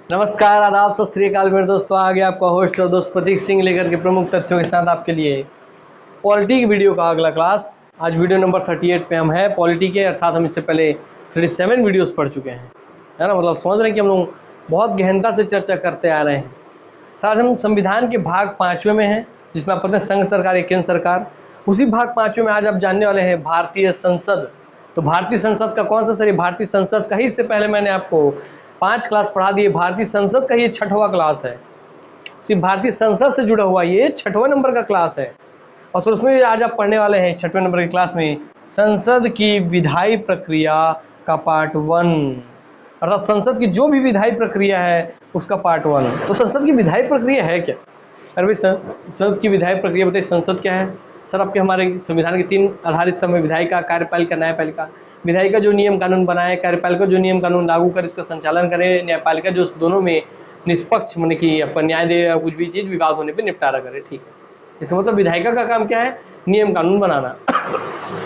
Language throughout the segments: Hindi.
नमस्कार, आदाब, सत श्री अकाल मेरे दोस्तों। आ गया आपका होस्ट और दोस्त प्रतीक सिंह लेकर के प्रमुख तथ्यों के साथ आपके लिए पॉलिटी की वीडियो का अगला क्लास। आज वीडियो नंबर 38 पे हम हैं पॉलिटी के, अर्थात हम इससे पहले 37 वीडियोस पढ़ चुके हैं, है ना। मतलब समझ रहे हैं कि हम लोग बहुत गहनता से चर्चा करते आ रहे हैं। साथ हम संविधान के भाग 5वें में हैं, जिसमें आप पढ़ते हैं संघ सरकार या केंद्र सरकार। उसी भाग 5वें में आज आप जानने वाले हैं भारतीय संसद। तो भारतीय संसद का कौन सा सर? भारतीय संसद का ही इससे पहले मैंने आपको 5 क्लास पढ़ा दिए। भारतीय संसद का ये 6वां क्लास है। सिर्फ भारतीय संसद से जुड़ा हुआ ये 6वें नंबर का क्लास है। और सर उसमें आज आप पढ़ने वाले हैं 6वें नंबर की क्लास में संसद की विधायी प्रक्रिया का पार्ट 1, अर्थात संसद की जो भी विधायी प्रक्रिया है उसका पार्ट 1। तो संसद की विधायी प्रक्रिया है क्या? अरे भाई, संसद की विधायी प्रक्रिया बताइए, संसद क्या है? सर आपके हमारे संविधान के 3 आधार स्तंभ में विधायिका, कार्यपालिका, न्यायपालिका। विधायिका जो नियम कानून बनाए, कार्यपालिका जो नियम कानून लागू कर इसका संचालन करे, न्यायपालिका जो दोनों में निष्पक्ष माने कि अपन न्याय दे या कुछ भी चीज़ विवाद होने पे निपटारा करे। ठीक है, इसका मतलब विधायिका का काम क्या है? नियम कानून बनाना।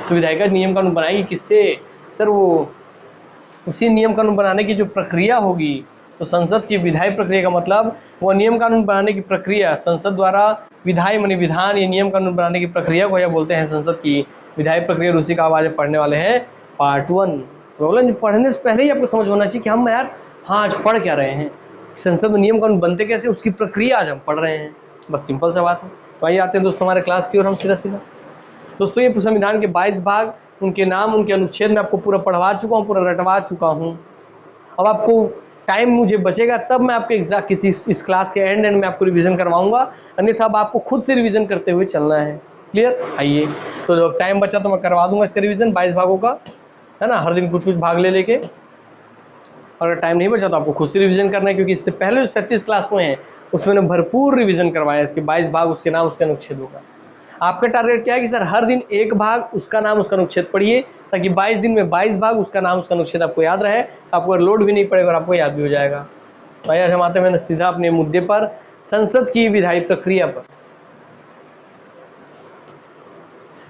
तो विधायिका नियम कानून बनाएगी किससे? सर वो उसी नियम कानून बनाने की जो प्रक्रिया होगी, तो संसद की विधायी प्रक्रिया का मतलब वो नियम कानून बनाने की प्रक्रिया, संसद द्वारा विधायी माने विधान या नियम कानून बनाने की प्रक्रिया को यह बोलते हैं संसद की विधायी प्रक्रिया। उसी का आज पढ़ने वाले हैं पार्ट 1। प्रॉब्लम पढ़ने से पहले ही आपको समझ होना चाहिए कि हम यार हाँ आज पढ़ क्या रहे हैं, संसद में नियम कानून बनते कैसे, उसकी प्रक्रिया आज हम पढ़ रहे हैं। बस सिंपल सा बात है। तो आइए आते हैं दोस्तों हमारे क्लास की ओर हम सीधा दोस्तों ये संविधान के 22 भाग, उनके नाम, उनके अनुच्छेद में आपको पूरा पढ़वा चुका हूँ, पूरा रटवा चुका हूँ। अब आपको टाइम मुझे बचेगा तब मैं आपके एग्जाम किसी इस क्लास के एंड में आपको रिवीजन करवाऊंगा, अन्यथा अब आपको खुद से रिवीजन करते हुए चलना है। क्लियर? आइए, तो जब टाइम बचा तो मैं करवा दूंगा इसका रिवीजन 22 भागों का, है ना। हर दिन कुछ कुछ भाग ले लेके, और अगर टाइम नहीं बचा तो आपको खुद से रिवीजन करना है, क्योंकि इससे पहले जो 36 क्लास हुए हैं उसमें मैंने भरपूर रिवीजन करवाया इसके 22 भाग, उसके नाम, उसके अनुच्छेदों का। आपका टारगेट क्या है कि सर हर दिन एक भाग, उसका नाम, उसका अनुच्छेद पढ़िए, ताकि 22 दिन में 22 भाग, उसका नाम, उसका अनुच्छेद आपको याद रहे, तो आपको लोड भी नहीं पड़ेगा और आपको याद भी हो जाएगा। तो आज हम आते हैं सीधा अपने मुद्दे पर, संसद की विधायी प्रक्रिया पर।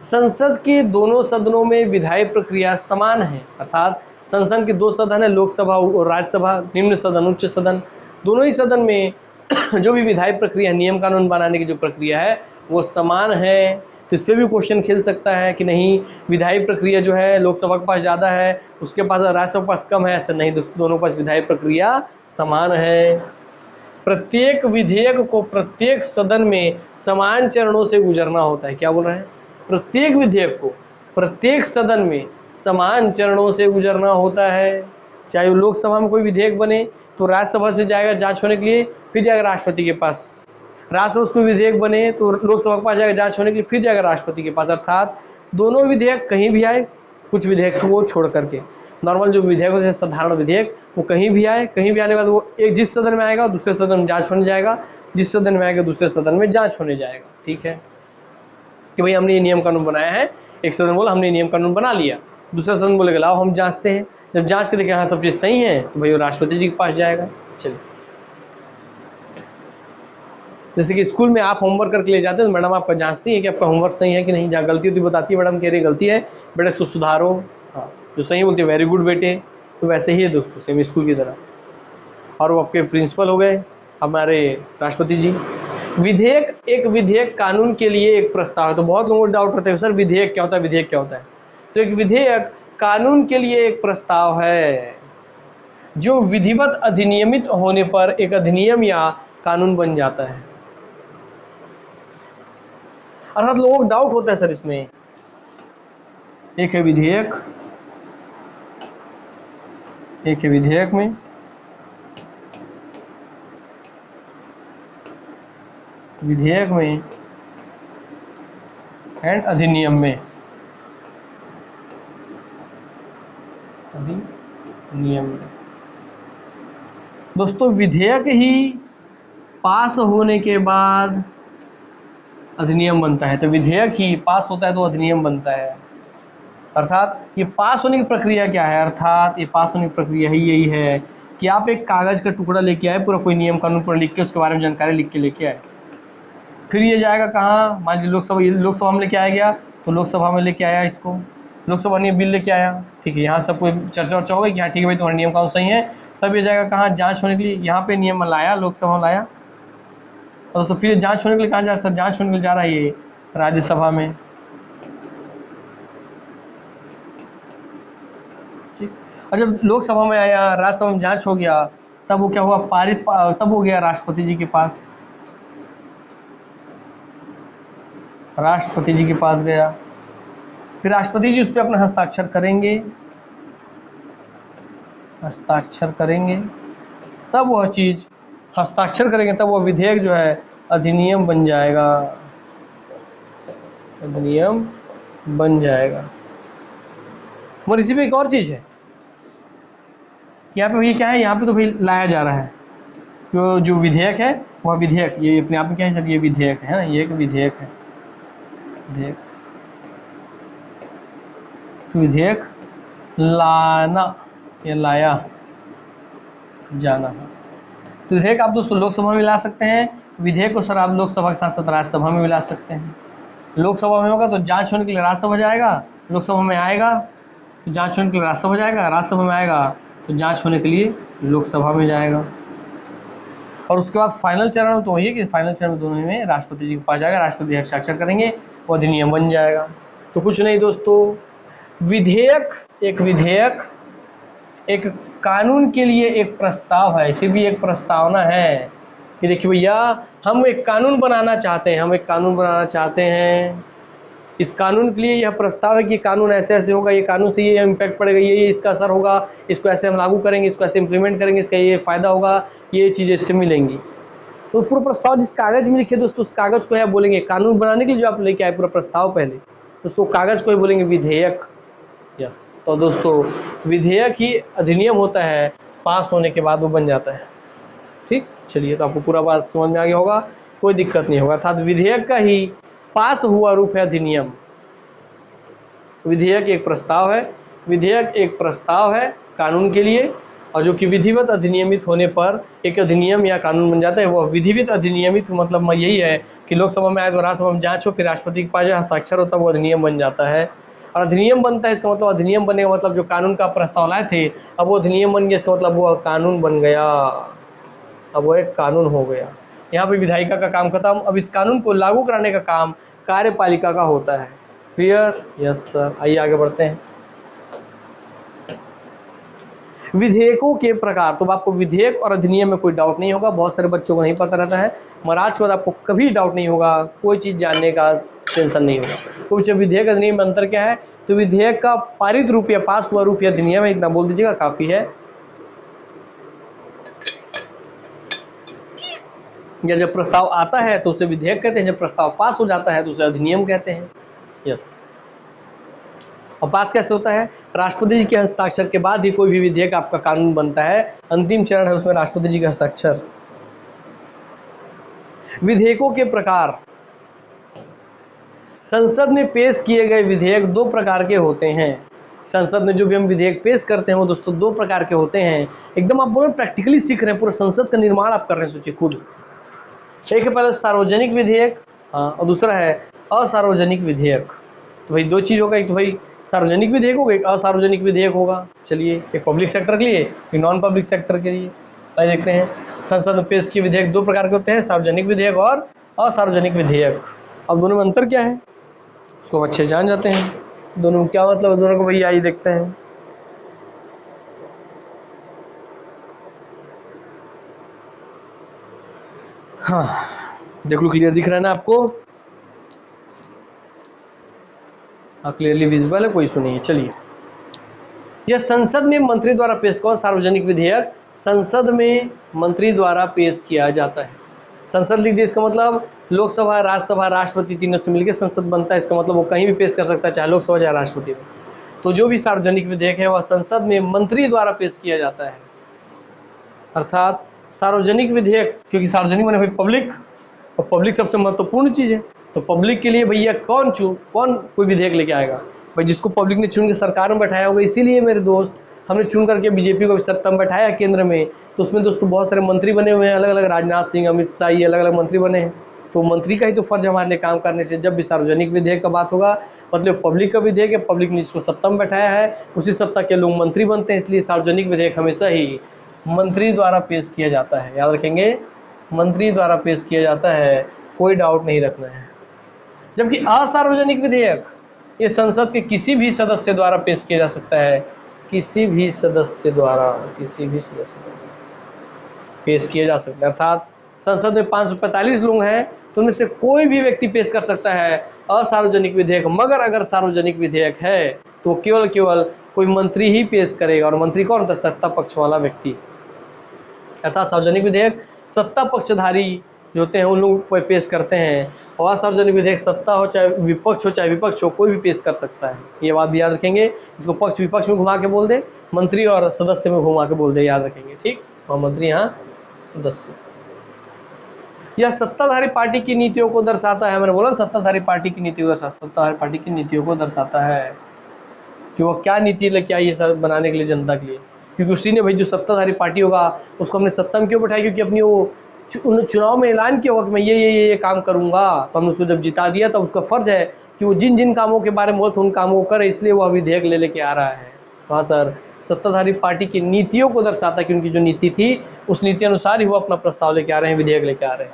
संसद के दोनों सदनों में विधायी प्रक्रिया समान है, अर्थात संसद के 2 सदन है, लोकसभा और राज्यसभा, निम्न सदन, उच्च सदन। दोनों ही सदन में जो भी विधायी प्रक्रिया, नियम कानून बनाने की जो प्रक्रिया है वो समान है। तो इस पर भी क्वेश्चन खेल सकता है कि नहीं विधायी प्रक्रिया जो है लोकसभा के पास ज़्यादा है, उसके पास, राज्यसभा के पास कम है। ऐसा नहीं दोस्तों, दोनों के पास विधायी प्रक्रिया समान है। प्रत्येक विधेयक को प्रत्येक सदन में समान चरणों से गुजरना होता है। क्या बोल रहे हैं? प्रत्येक विधेयक को प्रत्येक सदन में समान चरणों से गुजरना होता है। चाहे वो लोकसभा में कोई विधेयक बने तो राज्यसभा से जाएगा जांच होने के लिए, फिर जाएगा राष्ट्रपति के पास। राज्यसभा से कोई विधेयक बने तो लोकसभा के पास जाएगा जांच होने के लिए, फिर जाएगा राष्ट्रपति के पास। अर्थात दोनों विधेयक कहीं भी आए, कुछ विधेयक को छोड़ करके, नॉर्मल जो विधेयकों से साधारण विधेयक वो कहीं भी आए, कहीं भी आने के बाद वो एक जिस सदन में आएगा दूसरे सदन में जांच होने जाएगा, जिस सदन में आएगा दूसरे सदन में जांच होने जाएगा। ठीक है कि भाई हमने ये नियम कानून बनाया है, एक सदन बोला हमने नियम कानून बना लिया, दूसरा सदन बोलेगा लाओ हम जांचते हैं। जब जांच के देखें हाँ सब चीज़ सही है तो भाई वो राष्ट्रपति जी के पास जाएगा। चलिए, जैसे कि स्कूल में आप होमवर्क करके ले जाते हैं तो मैडम आपका जांचती है कि आपका होमवर्क सही है कि नहीं। जहाँ गलती होती बताती है, मैडम कह रही गलती है बेटे इसको सुधारो, हाँ जो सही बोलती है वेरी गुड बेटे। तो वैसे ही है दोस्तों, सेम स्कूल की तरह। और वो आपके प्रिंसिपल हो गए हमारे राष्ट्रपति जी। विधेयक, एक विधेयक कानून के लिए एक प्रस्ताव है। तो बहुत लोगों को डाउट रहता है सर विधेयक क्या होता है, विधेयक क्या होता है? तो एक विधेयक कानून के लिए एक प्रस्ताव है जो विधिवत अधिनियमित होने पर एक अधिनियम या कानून बन जाता है। अर्थात लोगों को डाउट होता है सर इसमें, एक है विधेयक, एक है विधेयक में एंड अधिनियम में। दोस्तों विधेयक ही पास होने के बाद अधिनियम बनता है। तो विधेयक ही पास होता है तो अधिनियम बनता है। अर्थात ये पास होने की प्रक्रिया क्या है? अर्थात ये पास होने की प्रक्रिया ही यही है कि आप एक कागज का टुकड़ा लेके आए, पूरा कोई नियम कानून पर लिख के उसके बारे में जानकारी लिख के लेके आए, फिर ये जाएगा कहाँ? मान लीजिए लोकसभा में लेके आया गया तो लोकसभा में लेके आया इसको, लोकसभा नियम बिल लेके आया, ठीक है, यहाँ सबको चर्चा वर्चा हो गई कि हाँ ठीक है भाई तुम्हारे नियम कानून सही है, तब ये जाएगा कहाँ जांच होने के लिए, यहाँ पे नियम लाया लोकसभा में लाया, और दोस्तों फिर जांच होने के लिए कहाँ जा सर जांच होने के लिए जा रहा है ये राज्यसभा में, ठीक। और जब लोकसभा में आया, राज्यसभा में जांच हो गया, तब वो क्या हुआ पारित, तब हो गया राष्ट्रपति जी के पास, राष्ट्रपति जी के पास गया, फिर राष्ट्रपति जी उस पर अपना हस्ताक्षर करेंगे, हस्ताक्षर करेंगे, तब वह चीज़ हस्ताक्षर करेंगे, तब वह विधेयक जो है अधिनियम बन जाएगा, अधिनियम बन जाएगा। मगर इसी पे एक और चीज़ है, यहाँ पे भाई क्या है, यहाँ पे तो भाई लाया जा रहा है जो विधेयक है वह विधेयक, ये अपने आप में क्या है सर, ये विधेयक है ना, ये एक विधेयक है, विधेयक, तो विधेयक लाना या लाया जाना है, तो विधेयक आप दोस्तों लोकसभा में ला सकते हैं, विधेयक को सर आप लोकसभा के साथ साथ राज्यसभा में भी ला सकते हैं। लोकसभा में होगा तो जांच होने के लिए राज्यसभा जाएगा, लोकसभा में आएगा तो जांच होने के लिए राज्यसभा जाएगा, राज्यसभा में आएगा तो जांच होने के लिए लोकसभा में जाएगा, और उसके बाद फाइनल चरण में तो वही है कि फाइनल चरण में दोनों में राष्ट्रपति जी के पास जाएगा, राष्ट्रपति हस्ताक्षर करेंगे, वो अधिनियम बन जाएगा। तो कुछ नहीं दोस्तों, विधेयक एक कानून के लिए एक प्रस्ताव है, इसे भी एक प्रस्तावना है कि देखिए भैया हम एक कानून बनाना चाहते हैं, हम एक कानून बनाना चाहते हैं, इस कानून के लिए यह प्रस्ताव है कि कानून ऐसे ऐसे होगा, ये कानून से ये इम्पैक्ट पड़ेगा, ये इसका असर होगा, इसको ऐसे हम लागू करेंगे, इसको ऐसे इम्प्लीमेंट करेंगे, इसका ये फ़ायदा होगा, ये चीज़ें इससे मिलेंगी। तो पूरा प्रस्ताव जिस कागज़ में लिखे दोस्तों, उस कागज़ को है बोलेंगे कानून बनाने के लिए जो आप लेके आए पूरा प्रस्ताव, पहले दोस्तों कागज़ को ही बोलेंगे विधेयक। यस, तो दोस्तों विधेयक ही अधिनियम होता है, पास होने के बाद वो बन जाता है, ठीक। चलिए, तो आपको पूरा बात समझ में आ गया होगा, कोई दिक्कत नहीं होगा, अर्थात विधेयक का ही पास हुआ रूप है अधिनियम। विधेयक एक प्रस्ताव है, विधेयक एक प्रस्ताव है कानून के लिए, और जो कि विधिवत अधिनियमित होने पर एक अधिनियम या कानून बन जाता है। वह विधिवत अधिनियमित मतलब यही है कि लोकसभा में आए तो राज्यसभा में जांच हो, फिर राष्ट्रपति के पास हस्ताक्षर होता है, वो अधिनियम बन जाता है। और अधिनियम बनता है, इसका मतलब अधिनियम बनने का मतलब जो कानून का प्रस्ताव लाए थे अब वो अधिनियम बन गया, इसका मतलब वो कानून बन गया, अब वो एक कानून हो गया। यहाँ पे विधायिका का काम खत्म, अब इस कानून को लागू कराने का काम कार्यपालिका का होता है। क्लियर? Yes sir. आइए आगे बढ़ते हैं। विधेयकों के प्रकार, तो आपको विधेयक और अधिनियम में कोई डाउट नहीं होगा, बहुत सारे बच्चों को नहीं पता रहता है, मगर आज के बाद आपको कभी डाउट नहीं होगा, कोई चीज़ जानने का टेंशन नहीं होगा। तो मुझे विधेयक अधिनियम में अंतर क्या है, तो विधेयक का पारित रूप या पास हुआ रूप या अधिनियम है, इतना बोल दीजिएगा काफ़ी है। या जब प्रस्ताव आता है तो उसे विधेयक कहते हैं, जब प्रस्ताव पास हो जाता है तो उसे अधिनियम कहते हैं। यस। और पास कैसे होता है, राष्ट्रपति जी के हस्ताक्षर के बाद ही कोई भी विधेयक आपका कानून बनता है, अंतिम चरण है उसमें राष्ट्रपति जी का हस्ताक्षर। विधेयकों के प्रकार, संसद में पेश किए गए विधेयक दो प्रकार के होते हैं। संसद में जो भी हम विधेयक पेश करते हैं वो दोस्तों दो प्रकार के होते हैं। एकदम आप बोलो प्रैक्टिकली सीख रहे हैं, पूरा संसद का निर्माण आप कर रहे हैं, सोचिए खुद। एक है पहले सार्वजनिक विधेयक, हाँ, और दूसरा है असार्वजनिक विधेयक। तो भाई दो चीज़ होगा, एक तो भाई सार्वजनिक विधेयक होगा, एक असार्वजनिक विधेयक होगा। चलिए, एक पब्लिक सेक्टर के लिए, एक नॉन पब्लिक सेक्टर के लिए। तो देखते हैं, संसद में पेश किए विधेयक दो प्रकार के होते हैं, सार्वजनिक विधेयक और असार्वजनिक विधेयक। अब दोनों में अंतर क्या है उसको हम अच्छे जान जाते हैं, दोनों में क्या मतलब है दोनों को, भैया आइए देखते हैं। हाँ, देख लो, क्लियर दिख रहा है ना आपको? हाँ, क्लियरली विजिबल है, कोई इशू नहीं है। चलिए, यह संसद में मंत्री द्वारा पेश किया, सार्वजनिक विधेयक संसद में मंत्री द्वारा पेश किया जाता है। संसद लिख दिया, इसका मतलब लोकसभा, राज्यसभा, राष्ट्रपति तीनों से मिलकर संसद बनता है। इसका मतलब वो कहीं भी पेश कर सकता है, चाहे लोकसभा चाहे राष्ट्रपति में। तो जो भी सार्वजनिक विधेयक है वह संसद में मंत्री द्वारा पेश किया जाता है। अर्थात सार्वजनिक विधेयक, क्योंकि सार्वजनिक माने भाई पब्लिक, और पब्लिक सबसे महत्वपूर्ण चीज़ है। तो पब्लिक के लिए भैया कौन कोई विधेयक लेके आएगा, भाई जिसको पब्लिक ने चुन के सरकार में बैठाया होगा। इसीलिए मेरे दोस्त हमने चुन करके बीजेपी को सत्ता में बैठाया केंद्र में, तो उसमें दोस्तों बहुत सारे मंत्री बने हुए हैं, अलग अलग, राजनाथ सिंह, अमित शाह, ये अलग अलग मंत्री बने हैं। तो मंत्री का ही तो फर्ज हमारे लिए काम करने चाहिए। जब भी सार्वजनिक विधेयक का बात होगा मतलब पब्लिक का विधेयक है, पब्लिक ने इसको सत्ता में बैठाया है, उसी सत्ता के लोग मंत्री बनते हैं, इसलिए सार्वजनिक विधेयक हमेशा ही मंत्री द्वारा पेश किया जाता है। याद रखेंगे, मंत्री द्वारा पेश किया जाता है, कोई डाउट नहीं रखना है। जबकि असार्वजनिक विधेयक ये संसद के किसी भी सदस्य द्वारा पेश किया जा सकता है, किसी भी सदस्य द्वारा पेश किया जा सकता है। अर्थात संसद में 545 लोग हैं तो उनमें से कोई भी व्यक्ति पेश कर सकता है असार्वजनिक विधेयक, मगर अगर सार्वजनिक विधेयक है तो केवल कोई मंत्री ही पेश करेगा, और मंत्री कौन होता है? सत्ता पक्ष वाला व्यक्ति। अर्थात सार्वजनिक विधेयक सत्ता पक्षधारी जो होते हैं उन लोग पेश करते हैं, और असार्वजनिक विधेयक सत्ता हो चाहे विपक्ष हो कोई भी पेश कर सकता है। ये बात भी याद रखेंगे, इसको पक्ष विपक्ष में घुमा के बोल दे, मंत्री और सदस्य में घुमा के बोल दे, याद रखेंगे, ठीक। और मंत्री यहाँ सदस्य। यह सत्ताधारी पार्टी की नीतियों को दर्शाता है। मैंने बोला सत्ताधारी पार्टी की नीतियों को दर्शाता है कि वो क्या नीति लेके आई है सर बनाने के लिए, जनता के लिए। क्योंकि उसी ने भाई जो सत्ताधारी पार्टी होगा उसको हमने सत्ता में क्यों बैठाया? क्योंकि अपनी वो चुनाव में ऐलान किया होगा कि मैं ये काम करूंगा, तो हमने उसको जब जिता दिया तब उसका फर्ज है कि वो जिन जिन कामों के बारे में बोलते उन कामों को करे, इसलिए वह विधेयक लेके आ रहा है। तो हाँ सर, सत्ताधारी पार्टी की नीतियों को दर्शाता है कि उनकी जो नीति थी उस नीति अनुसार ही वो अपना प्रस्ताव लेके आ रहे हैं, विधेयक लेके आ रहे हैं।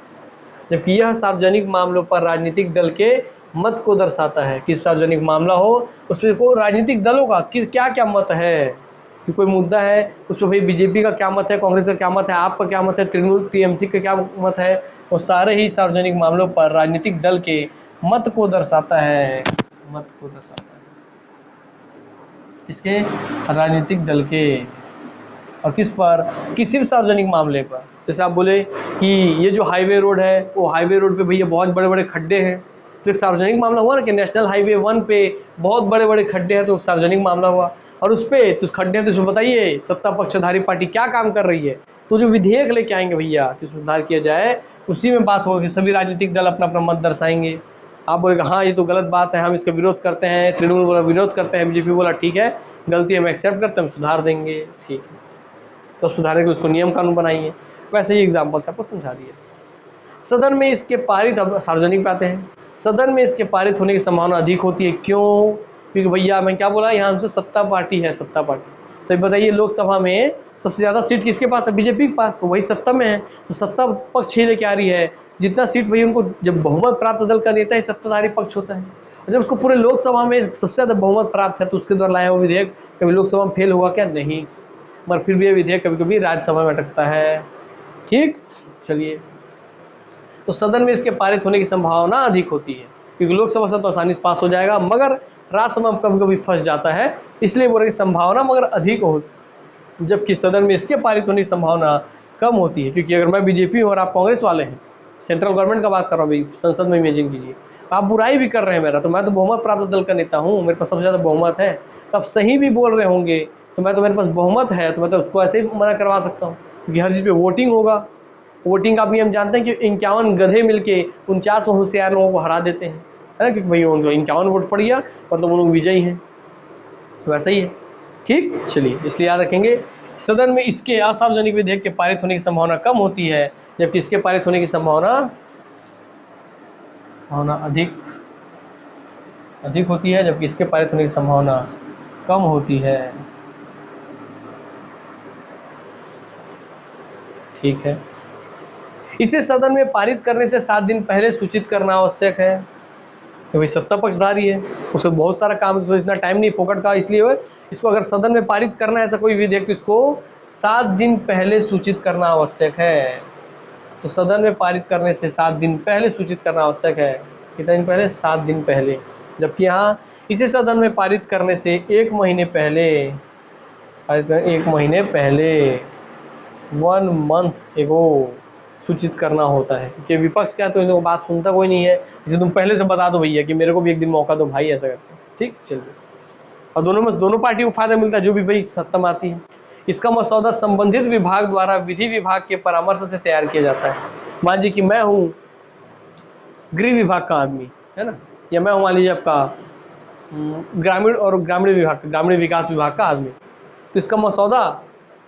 जबकि यह सार्वजनिक मामलों पर राजनीतिक दल के मत को दर्शाता है कि सार्वजनिक मामला हो उस पर कोई राजनीतिक दलों का क्या क्या मत है, कि कोई मुद्दा है उस पर भाई बीजेपी का क्या मत है, कांग्रेस का क्या मत है, आपका क्या मत है, तृणमूल टीएमसी का क्या मत है, वो सारे ही सार्वजनिक मामलों पर राजनीतिक दल के मत को दर्शाता है। किसके? राजनीतिक दल के। और किस पर? किसी भी सार्वजनिक मामले पर। जैसे आप बोले कि ये जो हाईवे रोड है वो हाईवे रोड पे भैया बहुत बड़े बड़े खड्डे हैं, तो एक सार्वजनिक मामला हुआ ना कि नेशनल हाईवे 1 पे बहुत बड़े बड़े खड्डे हैं, तो सार्वजनिक मामला हुआ। और उस पे तो खड्डे हैं तो इसमें बताइए सत्ता पक्षधारी पार्टी क्या काम कर रही है, तो जो विधेयक लेके आएंगे भैया जिसमें सुधार किया जाए उसी में बात होगी कि सभी राजनीतिक दल अपना अपना मत दर्शाएंगे। आप बोलेगा हाँ ये तो गलत बात है, हम इसका विरोध करते हैं, तृणमूल बोला विरोध करते हैं, बीजेपी बोला ठीक है गलती हम एक्सेप्ट करते हैं, हम सुधार देंगे, ठीक है, तो सुधारने के उसको नियम कानून बनाइए। वैसे ही एग्जाम्पल से आपको समझा दिए। सदन में इसके पारित, अब सार्वजनिक पे आते हैं, सदन में इसके पारित होने की संभावना अधिक होती है। क्यों? क्योंकि भैया मैं क्या बोला, यहाँ से सत्ता पार्टी है, सत्ता पार्टी। तो बताइए लोकसभा में सबसे ज़्यादा सीट किसके पास है? बीजेपी के पास, तो वही सत्ता में है, तो सत्ता पक्ष ही लेके आ रही है। जितना सीट भाई उनको, जब बहुमत प्राप्त दल का नेता ही सत्ताधारी पक्ष होता है, और जब उसको पूरे लोकसभा में सबसे ज़्यादा बहुमत प्राप्त है तो उसके द्वारा लाया हुआ विधेयक कभी लोकसभा में फेल हुआ क्या? नहीं, मगर फिर भी ये विधेयक कभी कभी राज्यसभा में अटकता है, ठीक। चलिए, तो सदन में इसके पारित होने की संभावना अधिक होती है, क्योंकि लोकसभा से तो आसानी से पास हो जाएगा, मगर राज्यसभा में कभी कभी फंस जाता है, इसलिए बोल रही संभावना मगर अधिक हो, जबकि सदन में इसके पारित होने की संभावना कम होती है। क्योंकि अगर मैं बीजेपी हूँ और आप कांग्रेस वाले हैं, सेंट्रल गवर्नमेंट का बात कर रहा हूँ भाई, संसद में इमेजिन कीजिए, आप बुराई भी कर रहे हैं मेरा, तो मैं तो बहुमत प्राप्त दल का नेता हूँ, मेरे पास सबसे ज़्यादा बहुमत है, तब सही भी बोल रहे होंगे तो मैं तो, मेरे पास बहुमत है तो मैं तो उसको ऐसे ही मना करवा सकता हूँ, क्योंकि हर चीज़ पे वोटिंग होगा। वोटिंग का भी हम जानते हैं कि 51 गधे मिलके 49 होशियार लोगों को हरा देते हैं, है ना, क्योंकि भाई उनको 51 वोट पड़ गया मतलब उन लोग विजयी हैं, वैसा ही है, ठीक। चलिए, इसलिए याद रखेंगे सदन में इसके असार्वजनिक विधेयक के पारित होने की संभावना कम होती है, जबकि इसके पारित होने की संभावना अधिक होती है, जबकि इसके पारित होने की संभावना कम होती है, ठीक है। इसे सदन में पारित करने से 7 दिन पहले सूचित करना आवश्यक है, कि भाई सत्ता पक्षधारी है, उसको बहुत सारा काम, उसको इतना टाइम नहीं फोकट का, इसलिए इसको अगर सदन में पारित करना है ऐसा कोई विधेयक तो इसको 7 दिन पहले सूचित करना आवश्यक है। तो सदन में पारित करने से 7 दिन पहले सूचित करना आवश्यक है। कितने दिन पहले? 7 दिन पहले। जबकि यहाँ इसे सदन में पारित करने से 1 महीने पहले, 1 महीने पहले, 1 मंथ एगो सूचित करना होता है, क्योंकि विपक्ष क्या तो इन लोगों बात सुनता कोई नहीं है, इसे तुम पहले से बता दो भैया कि मेरे को भी एक दिन मौका दो भाई, ऐसा करते हैं, ठीक। चलिए, और दोनों पार्टियों को फायदा मिलता है, जो भी भाई सत्ता में आती है। इसका मसौदा संबंधित विभाग द्वारा विधि विभाग के परामर्श से तैयार किया जाता है। मान लीजिए कि मैं हूँ गृह विभाग का आदमी, है ना, या मैं हूँ मान लीजिए आपका ग्रामीण विकास विभाग का आदमी, तो इसका मसौदा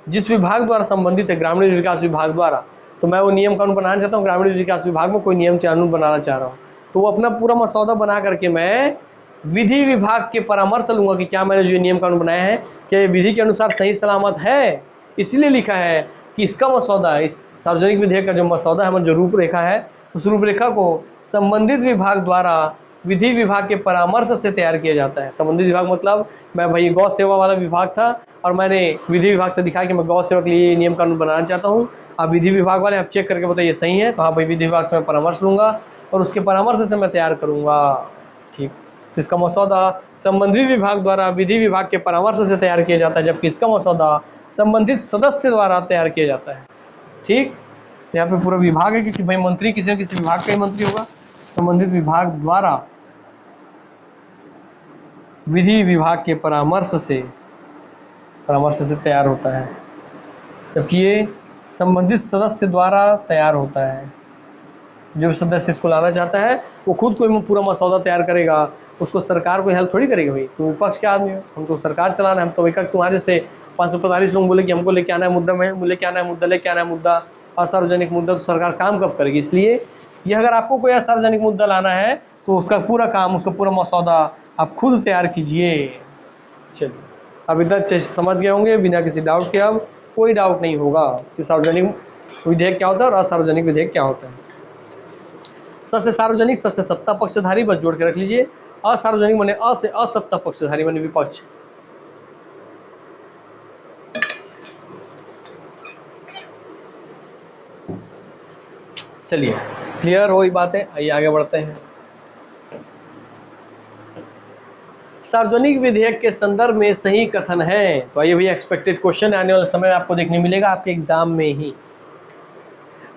जिस विभाग द्वारा संबंधित है, ग्रामीण विकास विभाग द्वारा, तो मैं वो नियम कानून बनाना चाहता हूँ, ग्रामीण विकास विभाग में कोई नियम कानून बनाना चाह रहा हूँ, तो वो अपना पूरा मसौदा बना करके मैं विधि विभाग के परामर्श लूंगा कि क्या मैंने जो नियम कानून बनाया है क्या ये विधि के अनुसार सही सलामत है। इसलिए लिखा है कि इसका मसौदा, इस सार्वजनिक विधेयक का जो मसौदा है, हमारी जो रूपरेखा है, उस रूपरेखा को संबंधित विभाग द्वारा विधि विभाग के परामर्श से तैयार किया जाता है। संबंधित विभाग मतलब मैं भाई गौ सेवा वाला विभाग था और मैंने विधि विभाग से दिखाया कि मैं गौ सेवा के लिए नियम कानून बनाना चाहता हूँ। आप विधि विभाग वाले आप चेक करके बताइए सही है, तो हाँ भाई विधि विभाग से मैं परामर्श लूंगा और उसके परामर्श से मैं तैयार करूँगा। ठीक, तो इसका मसौदा संबंधित विभाग द्वारा विधि विभाग के परामर्श से तैयार किया जाता है, जबकि इसका मसौदा संबंधित सदस्य द्वारा तैयार किया जाता है। ठीक, तो यहाँ पे पूरा विभाग है क्योंकि भाई मंत्री किसी न किसी विभाग का ही मंत्री होगा। संबंधित विभाग द्वारा विधि विभाग के परामर्श से तैयार होता है, जबकि ये संबंधित सदस्य द्वारा तैयार होता है। जो सदस्य इसको लाना चाहता है वो खुद कोई पूरा मसौदा तैयार करेगा, उसको सरकार कोई हेल्प थोड़ी करेगी। भाई तुम विपक्ष के आदमी हो, हम तो सरकार चलाना है, हम तो एक तुम्हारे से 545 लोग बोले कि हमको लेके आना है मुद्दा में, लेके आना है मुद्दा, लेके आना है मुद्दा, असार्वजनिक मुद्दा, तो सरकार काम कब करेगी। इसलिए ये अगर आपको कोई असार्वजनिक मुद्दा लाना है तो उसका पूरा काम, उसका पूरा मसौदा आप खुद तैयार कीजिए। चलिए, अब इधर समझ गए होंगे बिना किसी डाउट के। अब कोई डाउट नहीं होगा कि सार्वजनिक विधेयक क्या होता है और असार्वजनिक विधेयक क्या होता है। स से सार्वजनिक, स से सत्ता पक्षधारी, बस जोड़ के रख लीजिए। असार्वजनिक माने अ से असत्ता पक्षधारी माने विपक्ष। चलिए, क्लियर हो ये बातें, आइए आगे बढ़ते हैं। सार्वजनिक विधेयक के संदर्भ में सही कथन है, तो आइए भैया एक्सपेक्टेड क्वेश्चन आने वाले समय आपको देखने मिलेगा आपके एग्जाम में ही।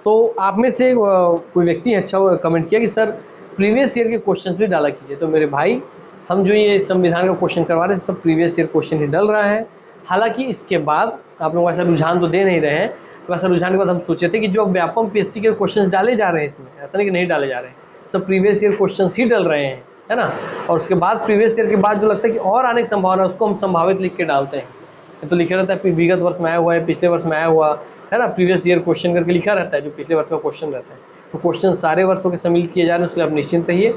तो आप में से कोई व्यक्ति अच्छा कमेंट किया कि सर प्रीवियस ईयर के क्वेश्चन भी डाला कीजिए। तो मेरे भाई, हम जो ये संविधान का क्वेश्चन करवा रहे हैं सब प्रीवियस ईयर क्वेश्चन ही डल रहा है। हालांकि इसके बाद आप लोग ऐसा रुझान तो दे नहीं रहे हैं, तो ऐसा रुझान के बाद हम सोचे थे कि जो व्यापम पीएससी के क्वेश्चन डाले जा रहे हैं इसमें, ऐसा नहीं कि नहीं डाले जा रहे हैं, सब प्रीवियस ईयर क्वेश्चन ही डल रहे हैं, है ना। और उसके बाद प्रीवियस ईयर के बाद जो लगता है कि और आने की संभावना है, उसको हम संभावित लिख के डालते हैं। तो लिखा रहता है विगत वर्ष में आया हुआ है, पिछले वर्ष में आया हुआ है ना, प्रीवियस ईयर क्वेश्चन करके लिखा रहता है जो पिछले वर्ष का क्वेश्चन रहता है। तो क्वेश्चन सारे वर्षों के सम्मिलित किए जा रहे हैं, उसके लिए आप निश्चिंत रहिए।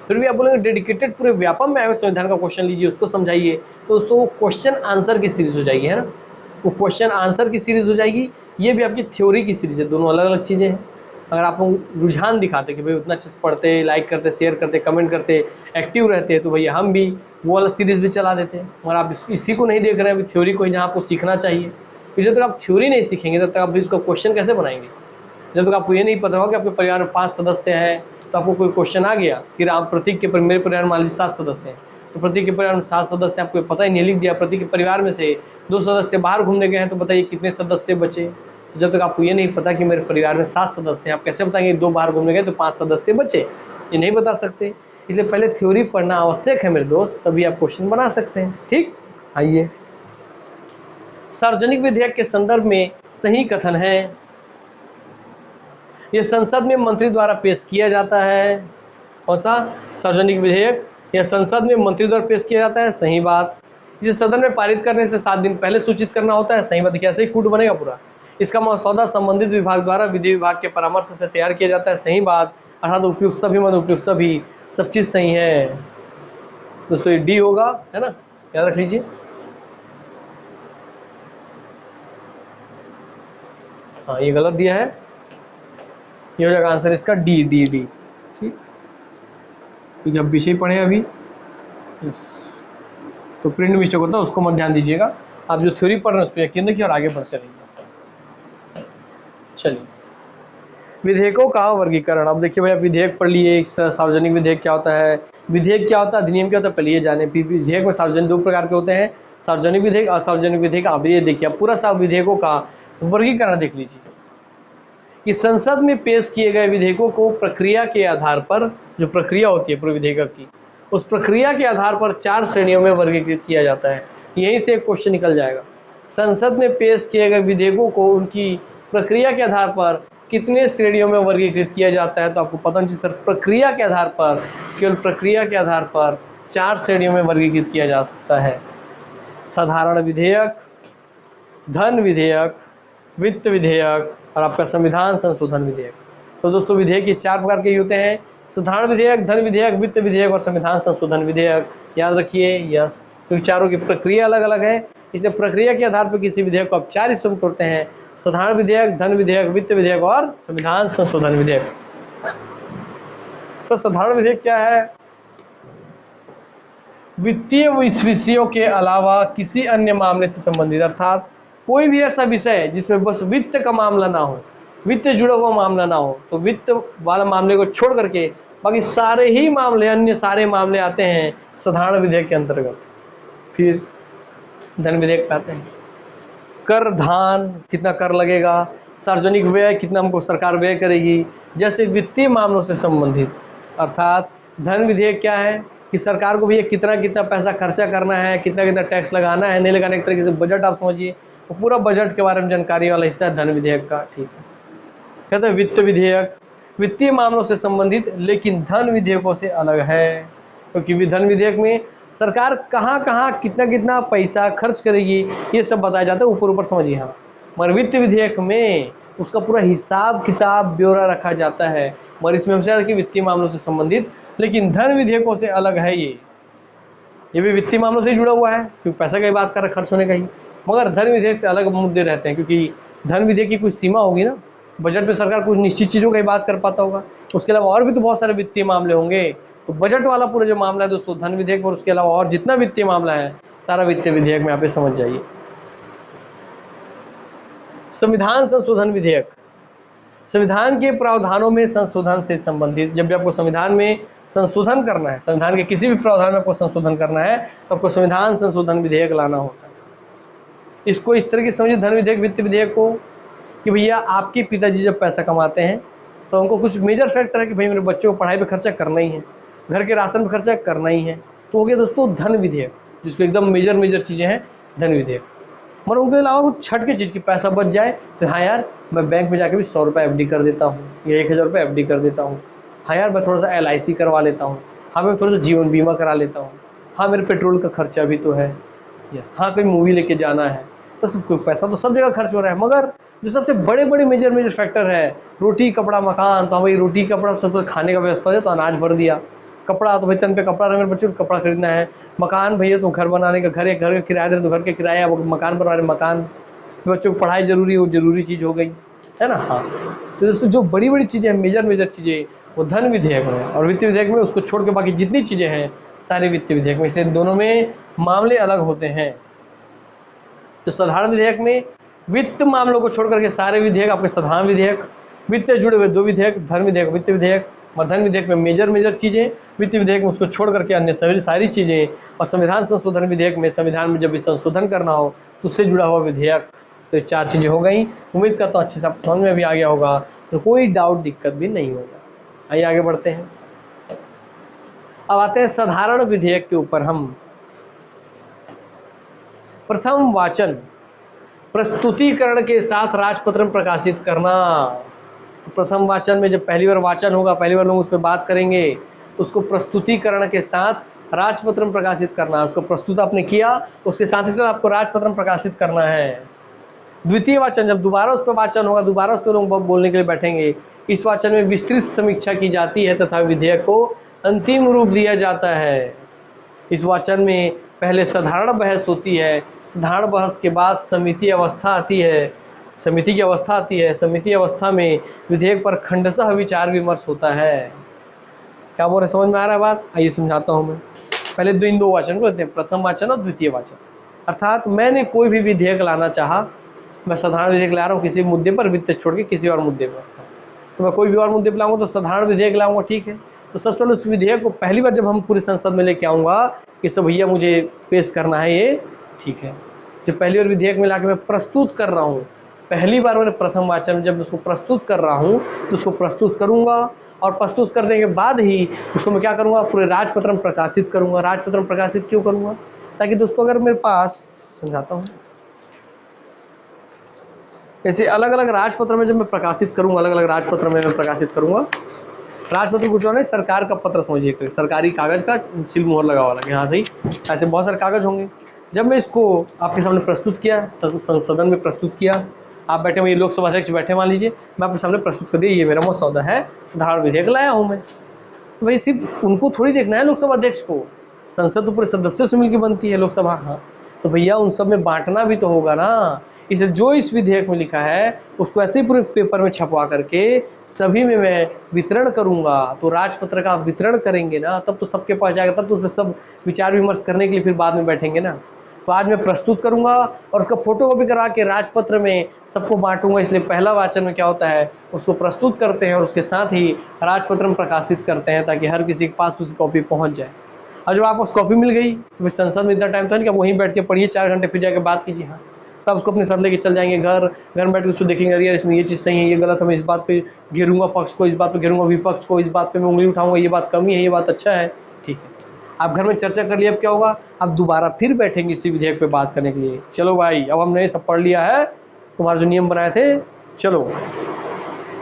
फिर भी आप बोलेंगे डेडिकेटेड पूरे व्यापम में आए हुए संविधान का क्वेश्चन लीजिए, उसको समझाइए, तो दोस्तों वो क्वेश्चन आंसर की सीरीज हो जाएगी, है ना। वो क्वेश्चन आंसर की सीरीज हो जाएगी, ये भी आपकी थ्योरी की सीरीज है, दोनों अलग अलग चीज़ें हैं। अगर आप लोग रुझान दिखाते कि भाई उतना अच्छे से पढ़ते, लाइक करते, शेयर करते, कमेंट करते, एक्टिव रहते, तो भैया हम भी वो वाला सीरीज़ भी चला देते हैं। मगर आप इसी को नहीं देख रहे हैं, अभी थ्योरी को ही जहाँ आपको सीखना चाहिए। जब तक आप थ्योरी नहीं सीखेंगे तब तक आप इसका क्वेश्चन कैसे बनाएंगे। जब तक आपको ये नहीं पता होगा कि आपके परिवार में 5 सदस्य हैं, तो आपको कोई क्वेश्चन आ गया कि राम प्रतीक के मेरे परिवार में मान लीजिए 7 सदस्य हैं, तो प्रतीक के परिवार में 7 सदस्य, आपको पता ही नहीं, लिख दिया प्रतीक के परिवार में से 2 सदस्य बाहर घूमने गए हैं, तो बताइए कितने सदस्य बचे। तो जब तक आपको ये नहीं पता कि मेरे परिवार में 7 सदस्य हैं, आप कैसे बताएंगे 2 बाहर घूमने गए तो 5 सदस्य बचे, ये नहीं बता सकते। इसलिए पहले थ्योरी पढ़ना आवश्यक है मेरे दोस्त, तभी आप क्वेश्चन बना सकते हैं। ठीक, आइए, सार्वजनिक विधेयक के संदर्भ में सही कथन है, यह संसद में मंत्री द्वारा पेश किया जाता है। कौन सा सार्वजनिक विधेयक, यह संसद में मंत्री द्वारा पेश किया जाता है, सही बात। इसे सदन में पारित करने से 7 दिन पहले सूचित करना होता है, सही बात। कैसे ही कूट बनेगा पूरा। इसका मसौदा संबंधित विभाग द्वारा विधि विभाग के परामर्श से तैयार किया जाता है, सही बात। अर्थात उपयुक्त सभी मत उपयुक्त सभी, सब चीज़ सही है दोस्तों। ये डी होगा, है ना, याद रख लीजिए। हाँ, ये गलत दिया है, ये हो जाएगा आंसर इसका डी डी डी। ठीक, क्योंकि अब विषय पढ़े अभी, यस, तो प्रिंट मिस्टेक होता है, उसको मत ध्यान दीजिएगा। आप जो थ्योरी पढ़ रहे हैं उस पर यकीन रखिए और आगे बढ़ते रहिए। चलिए, विधेयकों का वर्गीकरण। अब देखिए भैया, विधेयक पढ़ लिए, सार्वजनिक विधेयक क्या होता है, विधेयक क्या होता है, अधिनियम क्या होता है, पहले ये जाने। विधेयक में सार्वजनिक 2 प्रकार के होते हैं, सार्वजनिक विधेयक, असार्वजनिक विधेयक। अब ये देखिए, पूरा सा विधेयकों का वर्गीकरण देख लीजिए कि संसद में पेश किए गए विधेयकों को प्रक्रिया के आधार पर, जो प्रक्रिया होती है पूरे विधेयक की, उस प्रक्रिया के आधार पर 4 श्रेणियों में वर्गीकृत किया जाता है। यहीं से एक क्वेश्चन निकल जाएगा, संसद में पेश किए गए विधेयकों को उनकी प्रक्रिया के आधार पर कितने श्रेणियों में वर्गीकृत किया जाता है। तो आपको पता नहीं सर, प्रक्रिया के आधार पर, केवल प्रक्रिया के आधार पर 4 श्रेणियों में वर्गीकृत किया जा सकता है। साधारण विधेयक, धन विधेयक, वित्त विधेयक और आपका संविधान संशोधन विधेयक। तो दोस्तों विधेयक के 4 प्रकार के होते हैं, साधारण विधेयक, धन विधेयक, वित्त विधेयक और संविधान संशोधन विधेयक। याद रखिए, यस, क्योंकि चारों की प्रक्रिया अलग अलग है, इसलिए प्रक्रिया के आधार पर किसी विधेयक को आप 4 हिस्सों में तोड़ते हैं: साधारण विधेयक, धन विधेयक, वित्त विधेयक और संविधान संशोधन विधेयक। तो साधारण विधेयक क्या है? वित्तीय विषयों के अलावा किसी अन्य मामले से संबंधित, अर्थात कोई भी ऐसा विषय जिसमें बस वित्त का मामला ना हो, वित्त से जुड़ा हुआ मामला ना हो, तो वित्त वाला मामले को छोड़ करके बाकी सारे ही मामले, अन्य सारे मामले आते हैं साधारण विधेयक के अंतर्गत। फिर धन विधेयक पे आते हैं। कर धान, कितना कर लगेगा, सार्वजनिक व्यय, कितना हमको सरकार व्यय करेगी, जैसे वित्तीय मामलों से संबंधित। अर्थात धन विधेयक क्या है कि सरकार को भी कितना कितना पैसा खर्चा करना है, कितना कितना टैक्स लगाना है, नहीं लगाने, एक तरीके से बजट आप समझिए, तो पूरा बजट के बारे में जानकारी वाला हिस्सा है धन विधेयक का। ठीक है। कहते हैं वित्त विधेयक, वित्तीय मामलों से संबंधित लेकिन धन विधेयकों से अलग है, क्योंकि धन विधेयक में सरकार कहाँ कहाँ कितना कितना पैसा खर्च करेगी ये सब बताया जाता है, ऊपर ऊपर समझिए। हाँ, मगर वित्त विधेयक में उसका पूरा हिसाब किताब ब्यौरा रखा जाता है, मगर इसमें हमसे कि वित्तीय मामलों से संबंधित, लेकिन धन विधेयकों से अलग है। ये भी वित्तीय मामलों से ही जुड़ा हुआ है, क्योंकि पैसा की बात कर रहे, खर्च होने का ही, मगर धन विधेयक से अलग मुद्दे रहते हैं, क्योंकि धन विधेयक की कुछ सीमा होगी ना, बजट में सरकार कुछ निश्चित चीज़ों की बात कर पाता होगा, उसके अलावा और भी तो बहुत सारे वित्तीय मामले होंगे। तो बजट वाला पूरा जो मामला है दोस्तों धन विधेयक, और उसके अलावा और जितना वित्तीय मामला है सारा वित्तीय विधेयक में यहाँ पे समझ जाइए। संविधान संशोधन विधेयक, संविधान के प्रावधानों में संशोधन से संबंधित। जब भी आपको संविधान में संशोधन करना है, संविधान के किसी भी प्रावधान में आपको संशोधन करना है, तो आपको संविधान संशोधन विधेयक लाना होता है। इसको इस तरह की समझिए धन विधेयक, वित्त विधेयक को, कि भैया आपके पिताजी जब पैसा कमाते हैं तो उनको कुछ मेजर फैक्टर है कि भाई मेरे बच्चों को पढ़ाई पे खर्चा करना ही है, घर के राशन पे खर्चा करना ही है, तो हो गया दोस्तों धन विधेयक, जिसको एकदम मेजर चीज़ें हैं धन विधेयक। मगर उनके अलावा कुछ छठ के चीज़ की पैसा बच जाए तो हाँ यार मैं बैंक में जाके भी 100 रुपये FD कर देता हूँ या 1000 रुपये FD कर देता हूँ, हाँ यार मैं थोड़ा सा LIC करवा लेता हूँ, हाँ मैं थोड़ा सा जीवन बीमा करा लेता हूँ, हाँ मेरे पेट्रोल का खर्चा भी तो है, यस, हाँ कोई मूवी लेके जाना है, तो सब कोई पैसा तो सब जगह खर्च हो रहा है। मगर जो सबसे बड़े बड़े मेजर फैक्टर है, रोटी कपड़ा मकान, तो भाई रोटी कपड़ा सब खाने का व्यवस्था है तो अनाज भर दिया, कपड़ा तो भाई तन पे कपड़ा, मेरे बच्चों को कपड़ा खरीदना है, मकान भैया तो घर बनाने का, घर का किराया दे तो घर के किराया, मकान बनवा रहे मकान, बच्चों को पढ़ाई जरूरी है, वो जरूरी चीज़ हो गई है ना। हाँ, तो दोस्तों जो बड़ी बड़ी चीज़ें हैं, मेजर चीज़ें, वो धन विधेयक में, और वित्त विधेयक में उसको छोड़ के बाकी जितनी चीज़ें हैं सारे वित्त विधेयक में, इसलिए दोनों में मामले अलग होते हैं। तो साधारण विधेयक में वित्त मामलों को छोड़ करके सारे विधेयक आपके साधारण विधेयक, वित्त से जुड़े हुए 2 विधेयक, धन विधेयक, वित्त विधेयक, और धन विधेयक में मेजर चीज़ें, वित्त विधेयक में उसको छोड़ करके अन्य सारी चीज़ें, और संविधान संशोधन विधेयक में संविधान में जब भी संशोधन करना हो तो उससे जुड़ा हुआ विधेयक। तो ये 4 चीज़ें हो गई। उम्मीद करता हूँ अच्छे से आपको समझ में भी आ गया होगा, तो कोई डाउट दिक्कत भी नहीं होगा। आइए आगे बढ़ते हैं। अब आते हैं साधारण विधेयक के ऊपर हम। प्रथम वाचन, प्रस्तुतिकरण के साथ राजपत्र में प्रकाशित करना। तो प्रथम वाचन में जब पहली बार वाचन होगा, पहली बार लोग उस पर बात करेंगे, तो उसको प्रस्तुतिकरण के साथ राजपत्र में प्रकाशित करना। उसको प्रस्तुत आपने किया, उसके साथ ही साथ आपको राजपत्र में प्रकाशित करना है। द्वितीय वाचन, जब दोबारा उस पर वाचन होगा, दोबारा उस पर लोग बोलने के लिए बैठेंगे, इस वाचन में विस्तृत समीक्षा की जाती है तथा विधेयक को अंतिम रूप दिया जाता है। इस वाचन में पहले साधारण बहस होती है, साधारण बहस के बाद समिति अवस्था आती है, समिति की अवस्था आती है। समिति अवस्था में विधेयक पर खंडशः विचार विमर्श होता है। क्या बोल रहे, समझ में आ रहा है बात? आइए समझाता हूँ मैं। पहले इन 2 वाचन को लेते हैं, प्रथम वाचन और द्वितीय वाचन। अर्थात मैंने कोई भी विधेयक लाना चाहा, मैं साधारण विधेयक ला रहा हूँ किसी मुद्दे पर, वित्त छोड़ के किसी और मुद्दे पर, तो मैं कोई भी और मुद्दे पर लाऊंगा तो साधारण विधेयक लाऊंगा, ठीक है। तो सबसे पहले उस विधेयक को पहली बार जब हम पूरी संसद में लेके आऊँगा कि सब भैया मुझे पेश करना है ये, ठीक है। जब पहली बार विधेयक में लाके मैं प्रस्तुत कर रहा हूँ, पहली बार मैंने प्रथम वाचन में जब उसको प्रस्तुत कर रहा हूँ तो उसको प्रस्तुत करूँगा, और प्रस्तुत करने के बाद ही उसको मैं क्या करूँगा, पूरे राजपत्र में प्रकाशित करूँगा। राजपत्र में प्रकाशित क्यों करूँगा? ताकि दोस्तों अगर मेरे पास, समझाता हूँ, ऐसे अलग अलग राजपत्र में जब मैं प्रकाशित करूँगा, अलग अलग राजपत्र में मैं प्रकाशित करूँगा। राजपत्र कुछ नहीं, सरकार का पत्र समझिए, सरकारी कागज़ का सील मोहर लगा वाला, यहाँ से ही ऐसे बहुत सारे कागज़ होंगे। जब मैं इसको आपके सामने प्रस्तुत किया, सदन में प्रस्तुत किया, आप बैठे हुए, लोकसभा अध्यक्ष बैठे, मान लीजिए, मैं आपके सामने प्रस्तुत कर दिया, ये मेरा मसौदा है, साधारण विधेयक लाया हूँ मैं। तो भाई सिर्फ उनको थोड़ी देखना है लोकसभा अध्यक्ष को, संसद तो पूरे सदस्यों से मिलकर बनती है लोकसभा। हाँ, तो भैया उन सब में बांटना भी तो होगा ना। इसलिए जो इस विधेयक में लिखा है उसको ऐसे ही पूरे पेपर में छपवा करके सभी में मैं वितरण करूंगा। तो राजपत्र का वितरण करेंगे ना, तब तो सबके पास जाएगा, तब तो उसमें सब विचार विमर्श करने के लिए फिर बाद में बैठेंगे ना। तो आज मैं प्रस्तुत करूंगा और उसका फोटोकॉपी करा के राजपत्र में सबको बांटूंगा। इसलिए पहला वाचन में क्या होता है, उसको प्रस्तुत करते हैं और उसके साथ ही राजपत्र में प्रकाशित करते हैं, ताकि हर किसी के पास उसकी कॉपी पहुंच जाए। और जब आपको कॉपी मिल गई तो फिर संसद में इतना टाइम तो है कि आप वहीं बैठ के पढ़िए 4 घंटे, फिर जाकर बात कीजिए। हाँ, तब उसको अपने साथ लेके चल जाएंगे घर में बैठ के उसको देखेंगे, अरे यार इसमें ये चीज़ सही है, ये गलत है, मैं इस बात पे घेरूंगा पक्ष को, इस बात पे घेरूंगा विपक्ष को, इस बात पे मैं उंगली उठाऊंगा, ये बात कमी है, ये बात अच्छा है। ठीक है, आप घर में चर्चा कर लिए, अब क्या होगा, आप दोबारा फिर बैठेंगे इसी विधेयक पे बात करने के लिए। चलो भाई, अब हमने सब पढ़ लिया है, तुम्हारे जो नियम बनाए थे, चलो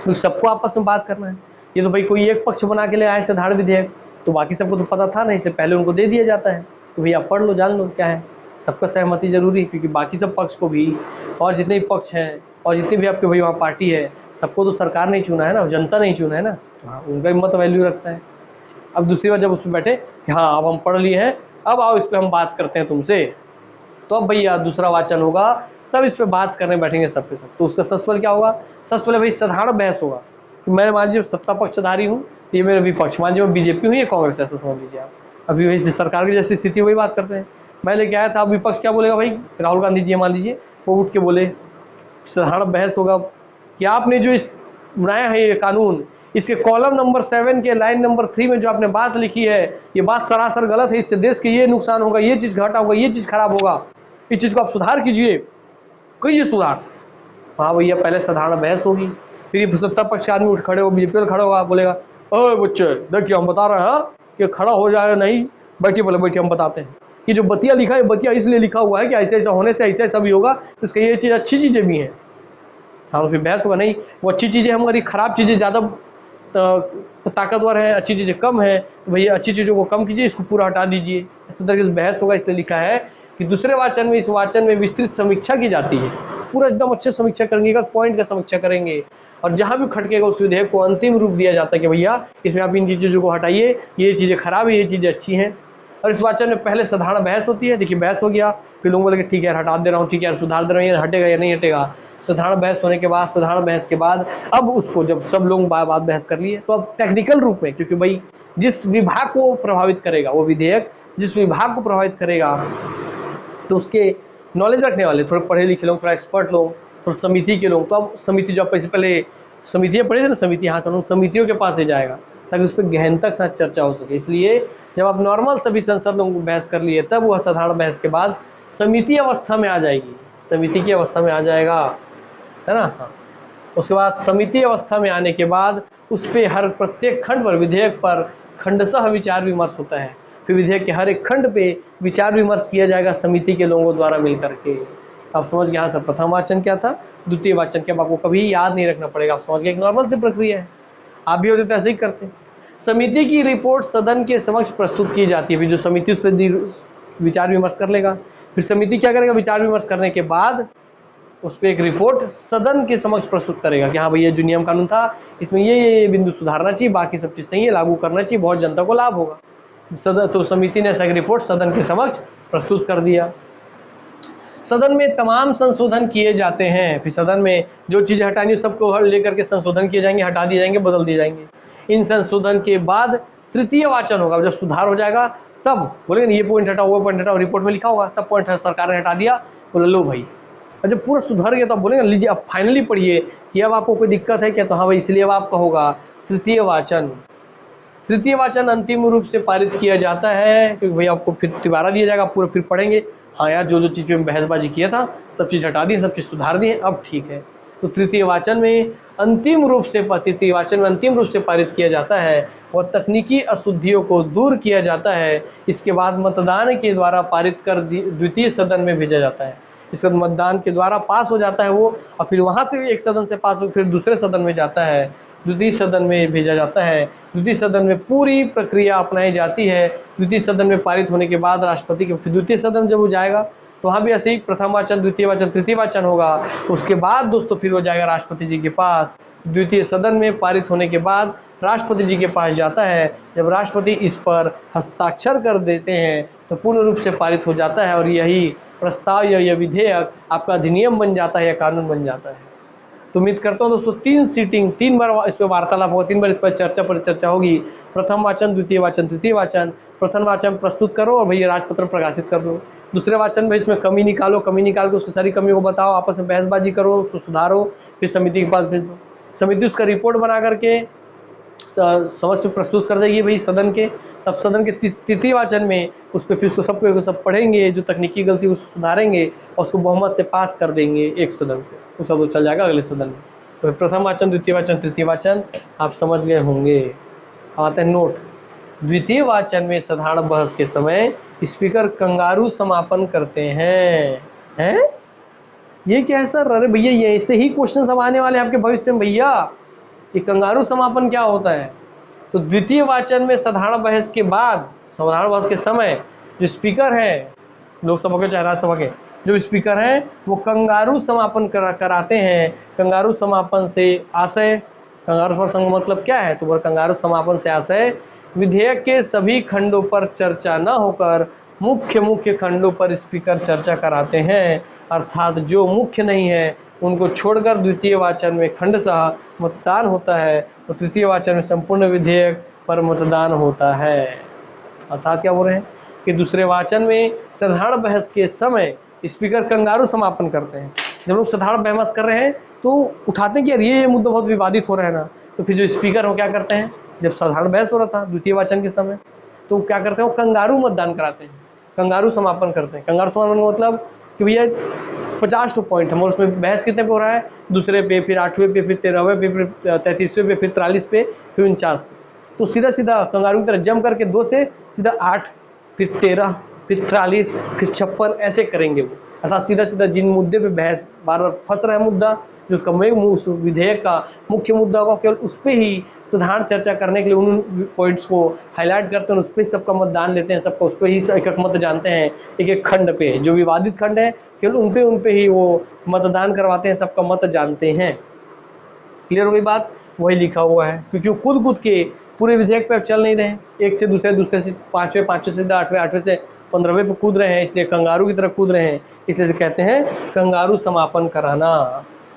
तो सबको आपस में बात करना है। ये तो भाई कोई एक पक्ष बना के ले आए साधारण विधेयक, तो बाकी सबको तो पता था ना, इसलिए पहले उनको दे दिया जाता है कि भैया पढ़ लो, जान लो क्या है। सबका सहमति जरूरी है, क्योंकि बाकी सब पक्ष को भी, और जितने भी पक्ष हैं और जितने भी आपके भाई वहाँ पार्टी है, सबको तो सरकार नहीं चुना है ना, जनता नहीं चुना है ना, तो हाँ उनका भी मत वैल्यू रखता है। अब दूसरी बार जब उस पर बैठे कि हाँ अब हम पढ़ लिए हैं, अब आओ इस पर हम बात करते हैं तुमसे, तो अब भैया दूसरा वाचन होगा, तब इस पर बात करने बैठेंगे सबके सब। तो उसका सस्पेल क्या होगा, सस्पेल भाई साधारण बहस होगा कि मैं मान लीजिए सत्ता पक्षधारी हूँ, ये मेरा विपक्ष, मान लीजिए मैं बीजेपी हूँ, ये कांग्रेस, ऐसा समझ लीजिए आप। अभी वही सरकार की जैसी स्थिति वही बात करते हैं। मैं लेके आया था, अब विपक्ष क्या बोलेगा भाई, राहुल गांधी जी मान लीजिए, वो उठ के बोले, साधारण बहस होगा कि आपने जो इस बनाया है ये कानून, इसके कॉलम नंबर 7 के लाइन नंबर 3 में जो आपने बात लिखी है, ये बात सरासर गलत है, इससे देश के ये नुकसान होगा, ये चीज़ घाटा होगा, ये चीज़ खराब होगा, इस चीज़ को आप सुधार कीजिए, कीजिए सुधार। हाँ भैया, पहले साधारण बहस होगी, फिर ये सत्ता पक्ष के आदमी उठ खड़े हो, बीजेपी वाला खड़ा होगा, बोलेगा ओए बच्चे देखिए हम बता रहे हैं कि खड़ा हो जाए, नहीं बैठिए, बोले बैठिए हम बताते हैं कि जो बतिया लिखा है, बतिया इसलिए लिखा हुआ है कि ऐसे ऐसा होने से ऐसा ऐसा भी होगा, तो इसका ये चीज़ अच्छी चीज़ें भी हैं। हाँ, तो फिर बहस होगा, नहीं वो अच्छी चीज़ें हम, अगर खराब चीज़ें ज़्यादा ताकतवर है, अच्छी चीज़ें कम है, तो भैया अच्छी चीज़ों को कम कीजिए, इसको पूरा हटा दीजिए, इस तरीके से बहस होगा। इसलिए लिखा है कि दूसरे वाचन में, इस वाचन में विस्तृत समीक्षा की जाती है, पूरा एकदम अच्छे समीक्षा करेंगे, एक पॉइंट का समीक्षा करेंगे, और जहाँ भी खटकेगा उस विधेयक को अंतिम रूप दिया जाता है कि भैया इसमें आप इन चीज़ों को हटाइए, ये चीज़ें खराब है, ये चीज़ें अच्छी हैं। और इस वाचन में पहले साधारण बहस होती है, देखिए बहस हो गया, फिर लोग बोले कि ठीक है यार हटा दे रहा हूँ, ठीक है यार सुधार दे रहा हूँ, ये हटेगा या नहीं हटेगा। साधारण बहस होने के बाद, साधारण बहस के बाद अब उसको जब सब लोग बात बहस कर लिए, तो अब टेक्निकल रूप में, क्योंकि भाई जिस विभाग को प्रभावित करेगा वो विधेयक, जिस विभाग को प्रभावित करेगा, तो उसके नॉलेज रखने वाले थोड़े पढ़े लिखे लोग, थोड़ा एक्सपर्ट लोग, थोड़ा समिति के लोग, तो अब समिति जो आप पहले समितियाँ पढ़ी थी ना, समिति, हाँ सब समितियों के पास ही जाएगा, ताकि उस पर गहनता के साथ चर्चा हो सके। इसलिए जब आप नॉर्मल सभी सांसद लोगों को बहस कर लिए, तब वह साधारण बहस के बाद समिति अवस्था में आ जाएगी, समिति की अवस्था में आ जाएगा, है ना। हाँ, उसके बाद समिति अवस्था में आने के बाद उस पर हर प्रत्येक खंड पर, विधेयक पर खंडशः विचार विमर्श होता है। फिर विधेयक के हर एक खंड पे विचार विमर्श किया जाएगा समिति के लोगों द्वारा मिल करके। तो आप समझ गए, हाँ सर प्रथम वाचन क्या था, द्वितीय वाचन क्या, आपको कभी याद नहीं रखना पड़ेगा, आप समझ गए, एक नॉर्मल सी प्रक्रिया है, आप भी होते तो ऐसे ही करते। समिति की रिपोर्ट सदन के समक्ष प्रस्तुत की जाती है, फिर जो समिति उस पर विचार विमर्श कर लेगा, फिर समिति क्या करेगा, विचार विमर्श करने के बाद उस पर एक रिपोर्ट सदन के समक्ष प्रस्तुत करेगा कि हाँ भैया जो नियम कानून था इसमें ये बिंदु सुधारना चाहिए, बाकी सब चीज़ सही है, लागू करना चाहिए, बहुत जनता को लाभ होगा। सदन, तो समिति ने ऐसा एक रिपोर्ट सदन के समक्ष प्रस्तुत कर दिया। सदन में तमाम संशोधन किए जाते हैं, फिर सदन में जो चीज़ें हटानी सबको लेकर के संशोधन किए जाएंगे, हटा दिए जाएंगे, बदल दिए जाएंगे। इन संशोधन के बाद तृतीय वाचन होगा, जब सुधार हो जाएगा तब बोलेंगे ये पॉइंट हटाओ, वो पॉइंट हटाओ, रिपोर्ट में लिखा होगा सब पॉइंट सरकार ने हटा दिया, बोले लो भाई। और जब पूरा सुधर गया तो आप बोलेंगे लीजिए अब फाइनली पढ़िए कि अब आपको कोई दिक्कत है क्या, तो हाँ भाई इसलिए अब आपका होगा तृतीय वाचन। तृतीय वाचन अंतिम रूप से पारित किया जाता है, क्योंकि भाई आपको फिर दोबारा दिया जाएगा, पूरा फिर पढ़ेंगे, हाँ यार जो जो चीज़ पे बहसबाजी किया था सब चीज़ हटा दी, सब चीज़ सुधार दी, अब ठीक है। तो तृतीय वाचन में अंतिम रूप से पारित किया जाता है और तकनीकी अशुद्धियों को दूर किया जाता है। इसके बाद मतदान के द्वारा पारित कर द्वितीय सदन में भेजा जाता है। इसके बाद मतदान के द्वारा पास हो जाता है वो, और फिर वहाँ से एक सदन से पास हो फिर दूसरे सदन में जाता है, द्वितीय सदन में भेजा जाता है। द्वितीय सदन में पूरी प्रक्रिया अपनाई जाती है। द्वितीय सदन में पारित होने के बाद राष्ट्रपति के, फिर द्वितीय सदन जब वो जाएगा तो वहाँ भी ऐसे ही प्रथम वाचन, द्वितीय वाचन, तृतीय वाचन होगा। उसके बाद दोस्तों फिर हो जाएगा राष्ट्रपति जी के पास। द्वितीय सदन में पारित होने के बाद राष्ट्रपति जी के पास जाता है। जब राष्ट्रपति इस पर हस्ताक्षर कर देते हैं तो पूर्ण रूप से पारित हो जाता है और यही प्रस्ताव या यह विधेयक आपका अधिनियम बन जाता है या कानून बन जाता है। तो उम्मीद करता हूँ दोस्तों 3 बार इस पर वार्तालाप होगा, 3 बार इस पर परिचर्चा होगी। प्रथम वाचन, द्वितीय वाचन, तृतीय वाचन। प्रथम वाचन प्रस्तुत करो और भैया राजपत्र प्रकाशित कर दो। दूसरे वाचन में इसमें कमी निकालो, कमी निकाल के उसकी सारी कमियों को बताओ, आपस में बहसबाजी करो, उसको सुधारो, फिर समिति के पास भेज दो। समिति उसका रिपोर्ट बना करके समझ में प्रस्तुत कर देगी भाई सदन के। तब सदन के तृतीय वाचन में उस पर फिर उसको सब पढ़ेंगे, जो तकनीकी गलती उसको सुधारेंगे और उसको बहुमत से पास कर देंगे एक सदन से, उसका तो चल जाएगा अगले सदन में। तो प्रथम वाचन, द्वितीय वाचन, तृतीय वाचन आप समझ गए होंगे। आते हैं नोट। द्वितीय वाचन में साधारण बहस के समय स्पीकर कंगारू समापन करते हैं। ये क्या है सर? अरे भैया ये ऐसे ही क्वेश्चन सब आने वाले हैं आपके भविष्य में भैया। ये कंगारू समापन क्या होता है? तो द्वितीय वाचन में साधारण बहस के बाद, साधारण बहस के समय जो स्पीकर है लोकसभा के चाहे राज्यसभा के, जो स्पीकर हैं वो कंगारू समापन कराते हैं। कंगारू समापन से आशय, कंगारू समापन का मतलब क्या है? तो वो कंगारू समापन से आशय विधेयक के सभी खंडों पर चर्चा न होकर मुख्य खंडों पर स्पीकर चर्चा कराते हैं, अर्थात जो मुख्य नहीं है उनको छोड़कर द्वितीय वाचन में खंडशः मतदान होता है और तृतीय वाचन में संपूर्ण विधेयक पर मतदान होता है। अर्थात क्या बोल रहे हैं कि दूसरे वाचन में साधारण बहस के समय स्पीकर कंगारू समापन करते हैं। जब लोग साधारण बहस कर रहे हैं तो उठाते हैं कि यार ये मुद्दा बहुत विवादित हो रहा है ना, तो फिर जो स्पीकर हो क्या करते हैं, जब साधारण बहस हो रहा था द्वितीय वाचन के समय, तो क्या करते हैं वो कंगारू मतदान कराते हैं, कंगारू समापन करते हैं। कंगारू समापन का मतलब कि भैया 50 पॉइंट है और उसमें बहस कितने पे हो रहा है? दूसरे पे, फिर 8वें पे, फिर 13वें पे, फिर 33वें पे, फिर 43 पे, फिर 49 पे। तो सीधा सीधा कंगारू की तरह जम करके 2 से सीधा 8, फिर 13, फिर 43, फिर 56 ऐसे करेंगे वो। अर्थात सीधा सीधा जिन मुद्दे पे बहस बार बार फंस रहा है मुद्दा, जो उसका उस विधेयक का मुख्य मुद्दा होगा, केवल उस पर ही साधारण चर्चा करने के लिए उन पॉइंट्स को हाईलाइट करते हैं, उस पर ही सबका मतदान लेते हैं, सबका उस पर ही एक एक मत जानते हैं। एक एक खंड पे जो विवादित खंड है केवल उन पे ही वो मतदान करवाते हैं, सबका मत जानते हैं। क्लियर हो गई बात? वही लिखा हुआ है, क्योंकि वो कूद के पूरे विधेयक पे अब चल नहीं रहे हैं, एक से दूसरे से 5वें, 5वें से 8वें, 8वें से 15वें पे कूद रहे हैं, इसलिए कंगारू की तरफ कूद रहे हैं, इसलिए से कहते हैं कंगारू समापन कराना।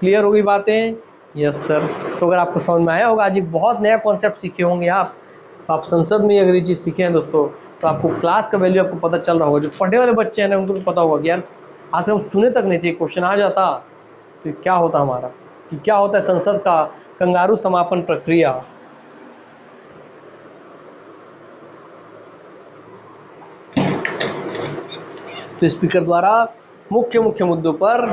क्लियर हो गई बातें? Yes sir. तो अगर आपको समझ में आया होगा, आज एक बहुत नया कॉन्सेप्ट सीखे होंगे आप, तो आप संसद में अगर ये चीज़ सीखे हैं दोस्तों, तो आपको क्लास का वैल्यू आपको पता चल रहा होगा। जो पढ़ने वाले बच्चे हैं ना उनको तो पता होगा कि यार आज से हम सुने तक नहीं थे, क्वेश्चन आ जाता तो क्या होता हमारा, कि क्या होता है संसद का कंगारू समापन प्रक्रिया। तो स्पीकर द्वारा मुख्य मुद्दों पर,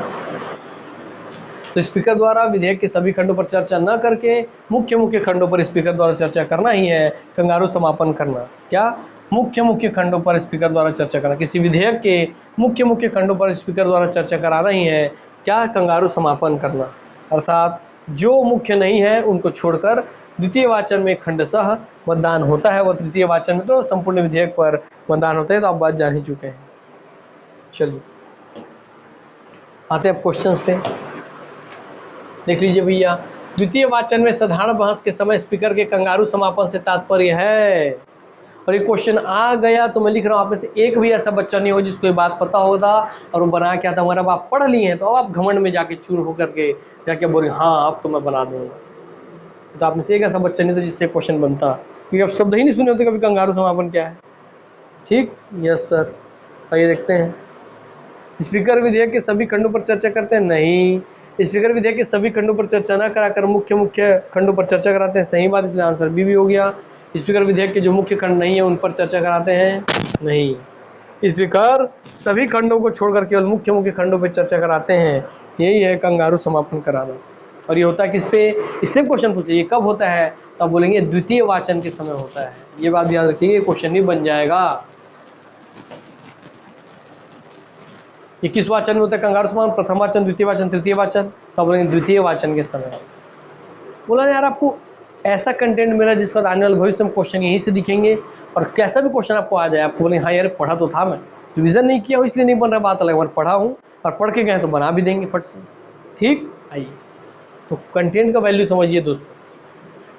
तो स्पीकर द्वारा विधेयक के सभी खंडों पर चर्चा न करके मुख्य खंडों पर स्पीकर द्वारा चर्चा करना ही है कंगारू समापन करना। क्या? मुख्य खंडों पर स्पीकर द्वारा चर्चा करना। किसी विधेयक के मुख्य खंडों पर स्पीकर द्वारा चर्चा कराना ही है क्या? कंगारू समापन करना। अर्थात जो मुख्य नहीं है उनको छोड़कर द्वितीय वाचन में खंडशः मतदान होता है, वह तृतीय वाचन में तो संपूर्ण विधेयक पर मतदान होता है। तो आप बात जान ही चुके हैं। चलिए आते हैं क्वेश्चंस पे। देख लीजिए भैया, द्वितीय वाचन में साधारण बहस के समय स्पीकर के कंगारू समापन से तात्पर्य है। और ये क्वेश्चन आ गया तो मैं लिख रहा हूँ, आप में से एक भी ऐसा बच्चा नहीं हो जिसको ये बात पता होगा और वो बना क्या था, हमारा आप पढ़ लिए हैं तो अब आप घमंड में जाके चूर होकर के जाके बोले हाँ अब तो मैं बना दूंगा। तो आप में से एक ऐसा बच्चा नहीं था जिससे क्वेश्चन बनता, क्योंकि आप शब्द ही नहीं सुने होते कभी कंगारू समापन क्या है। ठीक, यस सर। आइए देखते हैं। स्पीकर विधेयक के सभी खंडों पर चर्चा करते हैं? नहीं, स्पीकर विधेयक के सभी खंडों पर चर्चा न कराकर मुख्य खंडों पर चर्चा कराते हैं। सही बात, इसलिए आंसर बी भी हो गया। स्पीकर विधेयक के जो मुख्य खंड नहीं है उन पर चर्चा कराते हैं? नहीं, स्पीकर सभी खंडों को छोड़कर केवल मुख्य खंडों पर चर्चा कराते हैं। यही है कंगारू समापन कराना। और ये होता है किस पे? इससे क्वेश्चन पूछ लीजिए कब होता है, तो आप बोलेंगे द्वितीय वाचन के समय होता है। ये बात याद रखिए, क्वेश्चन भी बन जाएगा। ये किस वाचन में होता है कंगारू समापन? प्रथम वाचन, द्वितीय वाचन, तृतीय वाचन। तो आप बोलेंगे द्वितीय वाचन के समय। बोला यार आपको ऐसा कंटेंट मिला जिसका आने वाले भविष्य में क्वेश्चन यहीं से दिखेंगे, और कैसा भी क्वेश्चन आपको आ जाए आपको बोलेंगे हाँ यार पढ़ा तो था, मैं रिविजन नहीं किया हो इसलिए नहीं बन रहा, बात अलग, मैं पढ़ा हूँ और पढ़ के गए तो बना भी देंगे फट से। ठीक, आइए तो कंटेंट का वैल्यू समझिए दोस्तों।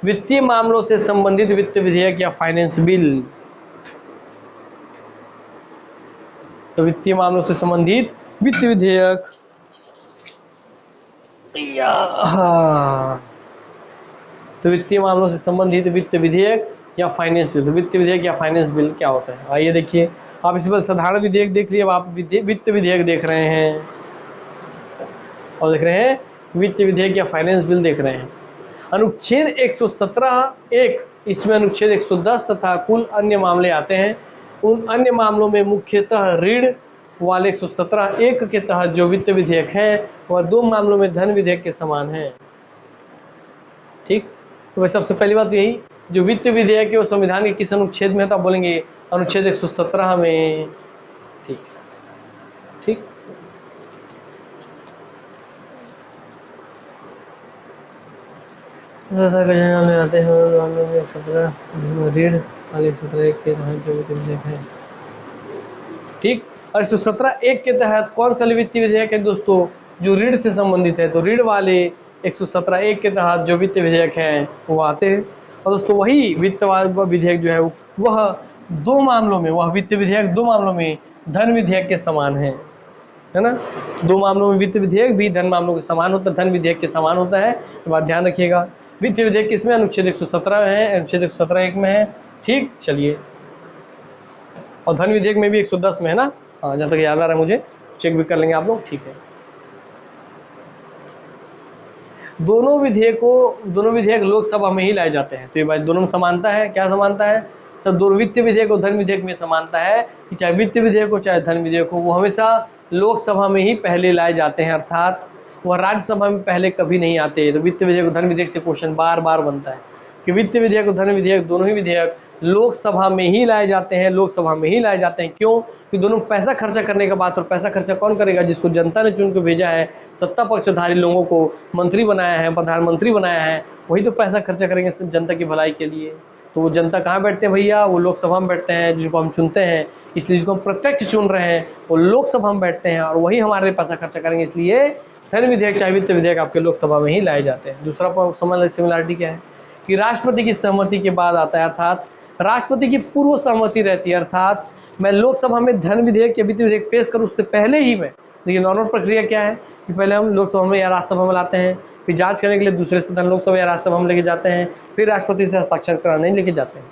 वित्तीय मामलों से संबंधित वित्त विधेयक या फाइनेंस बिल। तो वित्तीय मामलों से संबंधित वित्त विधेयक या हाँ, तो वित्तीय मामलों से संबंधित वित्त विधेयक या फाइनेंस बिल। तो वित्त विधेयक या फाइनेंस बिल क्या होता है, आइए देखिए। आप इस पर साधारण विधेयक देख लिए, अब आप वित्त विधेयक देख रहे हैं और देख रहे हैं वित्त विधेयक या फाइनेंस बिल देख रहे हैं। अनुच्छेद 117(1), इसमें अनुच्छेद 110 तथा कुल अन्य मामले आते हैं। उन अन्य मामलों में मुख्यतः ऋण वाले 117(1) के तहत जो वित्त विधेयक है वह दो मामलों में धन विधेयक के समान है। ठीक, तो वह सबसे पहली बात यही, जो वित्त विधेयक है वो संविधान के किस अनुच्छेद में है, तो आप बोलेंगे अनुच्छेद 117 में। ठीक ठीक, आते हैं ऋण वाले 117(1) के तहत जो वित्त विधेयक है। ठीक, और 117(1) के तहत कौन सा वित्तीय विधेयक है दोस्तों, जो ऋण से संबंधित है। तो ऋण वाले 117(1) के तहत जो वित्त विधेयक हैं वो आते हैं। और दोस्तों वही वित्त विधेयक जो है वह दो मामलों में, वह वित्त विधेयक दो मामलों में धन विधेयक के समान है ना। दो मामलों में वित्त विधेयक भी धन मामलों के समान होता है, धन विधेयक के समान होता है। ये बात ध्यान रखिएगा। वित्त विधेयक किसमें, अनुच्छेद 117 है, अनुच्छेद 117(1) में है। ठीक, चलिए, और धन विधेयक में भी 110 में है ना। हाँ, जहाँ तक याद आ रहा है मुझे, चेक भी कर लेंगे आप लोग। ठीक है, दोनों विधेयक लोकसभा में ही लाए जाते हैं। तो ये बात दोनों में समानता है। क्या समानता है सब, दोनों वित्त विधेयक और धन विधेयक में समानता है कि चाहे वित्त विधेयक हो चाहे धन विधेयक हो, वो हमेशा लोकसभा में ही पहले लाए जाते हैं, अर्थात वह राज्यसभा में पहले कभी नहीं आते। तो वित्त विधेयक और धन विधेयक से क्वेश्चन बार बार बनता है कि वित्त विधेयक और धन विधेयक दोनों ही विधेयक लोकसभा में ही लाए जाते हैं, लोकसभा में ही लाए जाते हैं। क्यों, कि दोनों पैसा खर्चा करने का बात, और पैसा खर्चा कौन करेगा, जिसको जनता ने चुन के भेजा है, सत्ता पक्षधारी लोगों को मंत्री बनाया है, प्रधानमंत्री बनाया है, वही तो पैसा खर्चा करेंगे जनता की भलाई के लिए। तो वो जनता कहाँ बैठते हैं भैया, वो लोकसभा में बैठते हैं, जिनको हम चुनते हैं। इसलिए जिसको हम प्रत्यक्ष चुन रहे हैं वो लोकसभा में बैठते हैं और वही हमारे पैसा खर्चा करेंगे। इसलिए धन विधेयक चाहे वित्त विधेयक आपके लोकसभा में ही लाए जाते हैं। दूसरा सिमिलरिटी क्या है कि राष्ट्रपति की सहमति के बाद आता है, अर्थात राष्ट्रपति की पूर्व सहमति रहती है। अर्थात मैं लोकसभा में धन विधेयक या वित्त विधेयक पेश करूँ उससे पहले ही मैं, देखिए नॉर्मल प्रक्रिया क्या है कि पहले हम लोकसभा में या राज्यसभा में लाते हैं, फिर जांच करने के लिए दूसरे सदन लोकसभा या राज्यसभा में लेके जाते हैं, फिर राष्ट्रपति से हस्ताक्षर कराने लेके जाते हैं।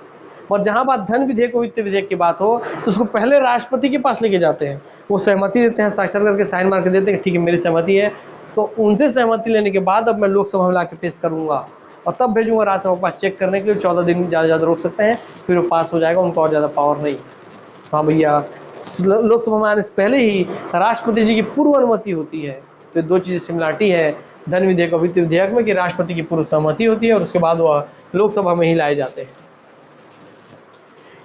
और जहाँ बात धन विधेयक और वित्त विधेयक की बात हो तो उसको पहले राष्ट्रपति के पास लेके जाते हैं, वो सहमति देते हैं, हस्ताक्षर करके साइन मार के देते हैं, ठीक है मेरी सहमति है। तो उनसे सहमति लेने के बाद अब मैं लोकसभा में ला के पेश करूँगा और तब भेजूंगा राज्यसभा के पास चेक करने के लिए। 14 दिन ज़्यादा रोक सकते हैं, फिर वो पास हो जाएगा, उनको और ज़्यादा पावर नहीं। हाँ भैया, लोकसभा में आने से पहले ही राष्ट्रपति जी की पूर्व अनुमति होती है। तो दो चीज़ें सिमिलरिटी है धन विधेयक और वित्त विधेयक में कि राष्ट्रपति की पूर्व सहमति होती है और उसके बाद वह लोकसभा में ही लाए जाते हैं।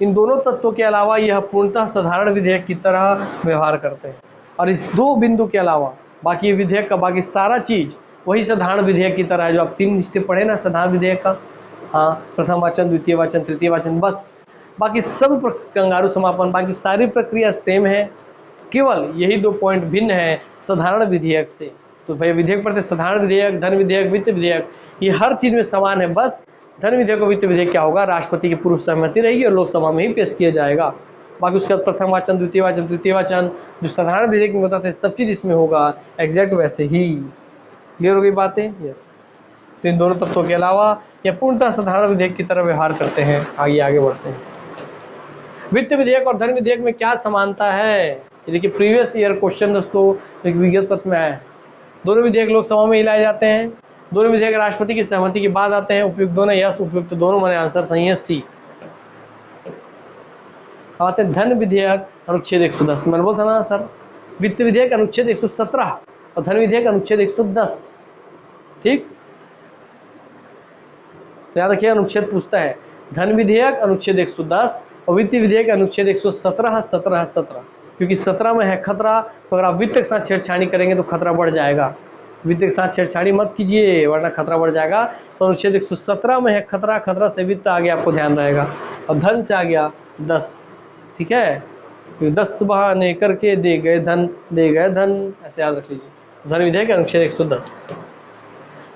इन दोनों तत्वों के अलावा यह पूर्णतः साधारण विधेयक की तरह व्यवहार करते हैं। और इस दो बिंदु के अलावा बाकी विधेयक का बाकी सारा चीज़ वही साधारण विधेयक की तरह है। जो आप 3 स्टेप पढ़े ना साधारण विधेयक का, हाँ, प्रथम वाचन, द्वितीय वाचन, तृतीय वाचन, बस बाकी सब कंगारू समापन, बाकी सारी प्रक्रिया सेम है, केवल यही 2 पॉइंट भिन्न है साधारण विधेयक से। तो भाई विधेयक पढ़ते साधारण विधेयक, धन विधेयक, वित्त विधेयक, ये हर चीज़ में समान है। बस धन विधेयक और वित्त विधेयक क्या होगा, राष्ट्रपति की पूर्व सहमति रहेगी और लोकसभा में ही पेश किया जाएगा। बाकी उसके बाद प्रथम वाचन, द्वितीय वाचन, तृतीय वाचन, जो साधारण विधेयक में बताते हैं सब चीज़ इसमें होगा एग्जैक्ट वैसे ही। क्लियर हो गई बातें? यस। तो इन दोनों तत्वों के अलावा यह पूर्णतः साधारण विधेयक की तरह व्यवहार करते हैं। आगे बढ़ते हैं। वित्त विधेयक और धन विधेयक में क्या समानता है, ये देखिए प्रीवियस ईयर क्वेश्चन दोस्तों एक विगत प्रश्न में आया है। दोनों विधेयक लोकसभा में ही लाए जाते हैं, दोनों विधेयक राष्ट्रपति की सहमति के बाद आते हैं। उपयुक्त दोनों, यस उपयुक्त दोनों, मैंने आंसर सही है सी। आते हैं धन विधेयक अनुच्छेद 110, मैंने बोला था ना सर, वित्त विधेयक अनुच्छेद 117 और धन विधेयक अनुच्छेद 110। ठीक, तो याद रखिए अनुच्छेद पूछता है धन विधेयक अनुच्छेद 110 और वित्त विधेयक अनुच्छेद 117 17 क्योंकि 17 में है खतरा। तो अगर आप वित्त के साथ छेड़छाड़ी करेंगे तो खतरा बढ़ जाएगा। वित्त के साथ छेड़छाड़ी मत कीजिए वरना खतरा बढ़ जाएगा। तो अनुच्छेद 117 में है खतरा, खतरा से वित्त आ गया, आपको ध्यान रहेगा। और धन से आ गया 10, ठीक है, 10 बहाने करके दे गए धन, दे गए धन, ऐसे याद रख लीजिए। धन विधेयक अनुच्छेद 110।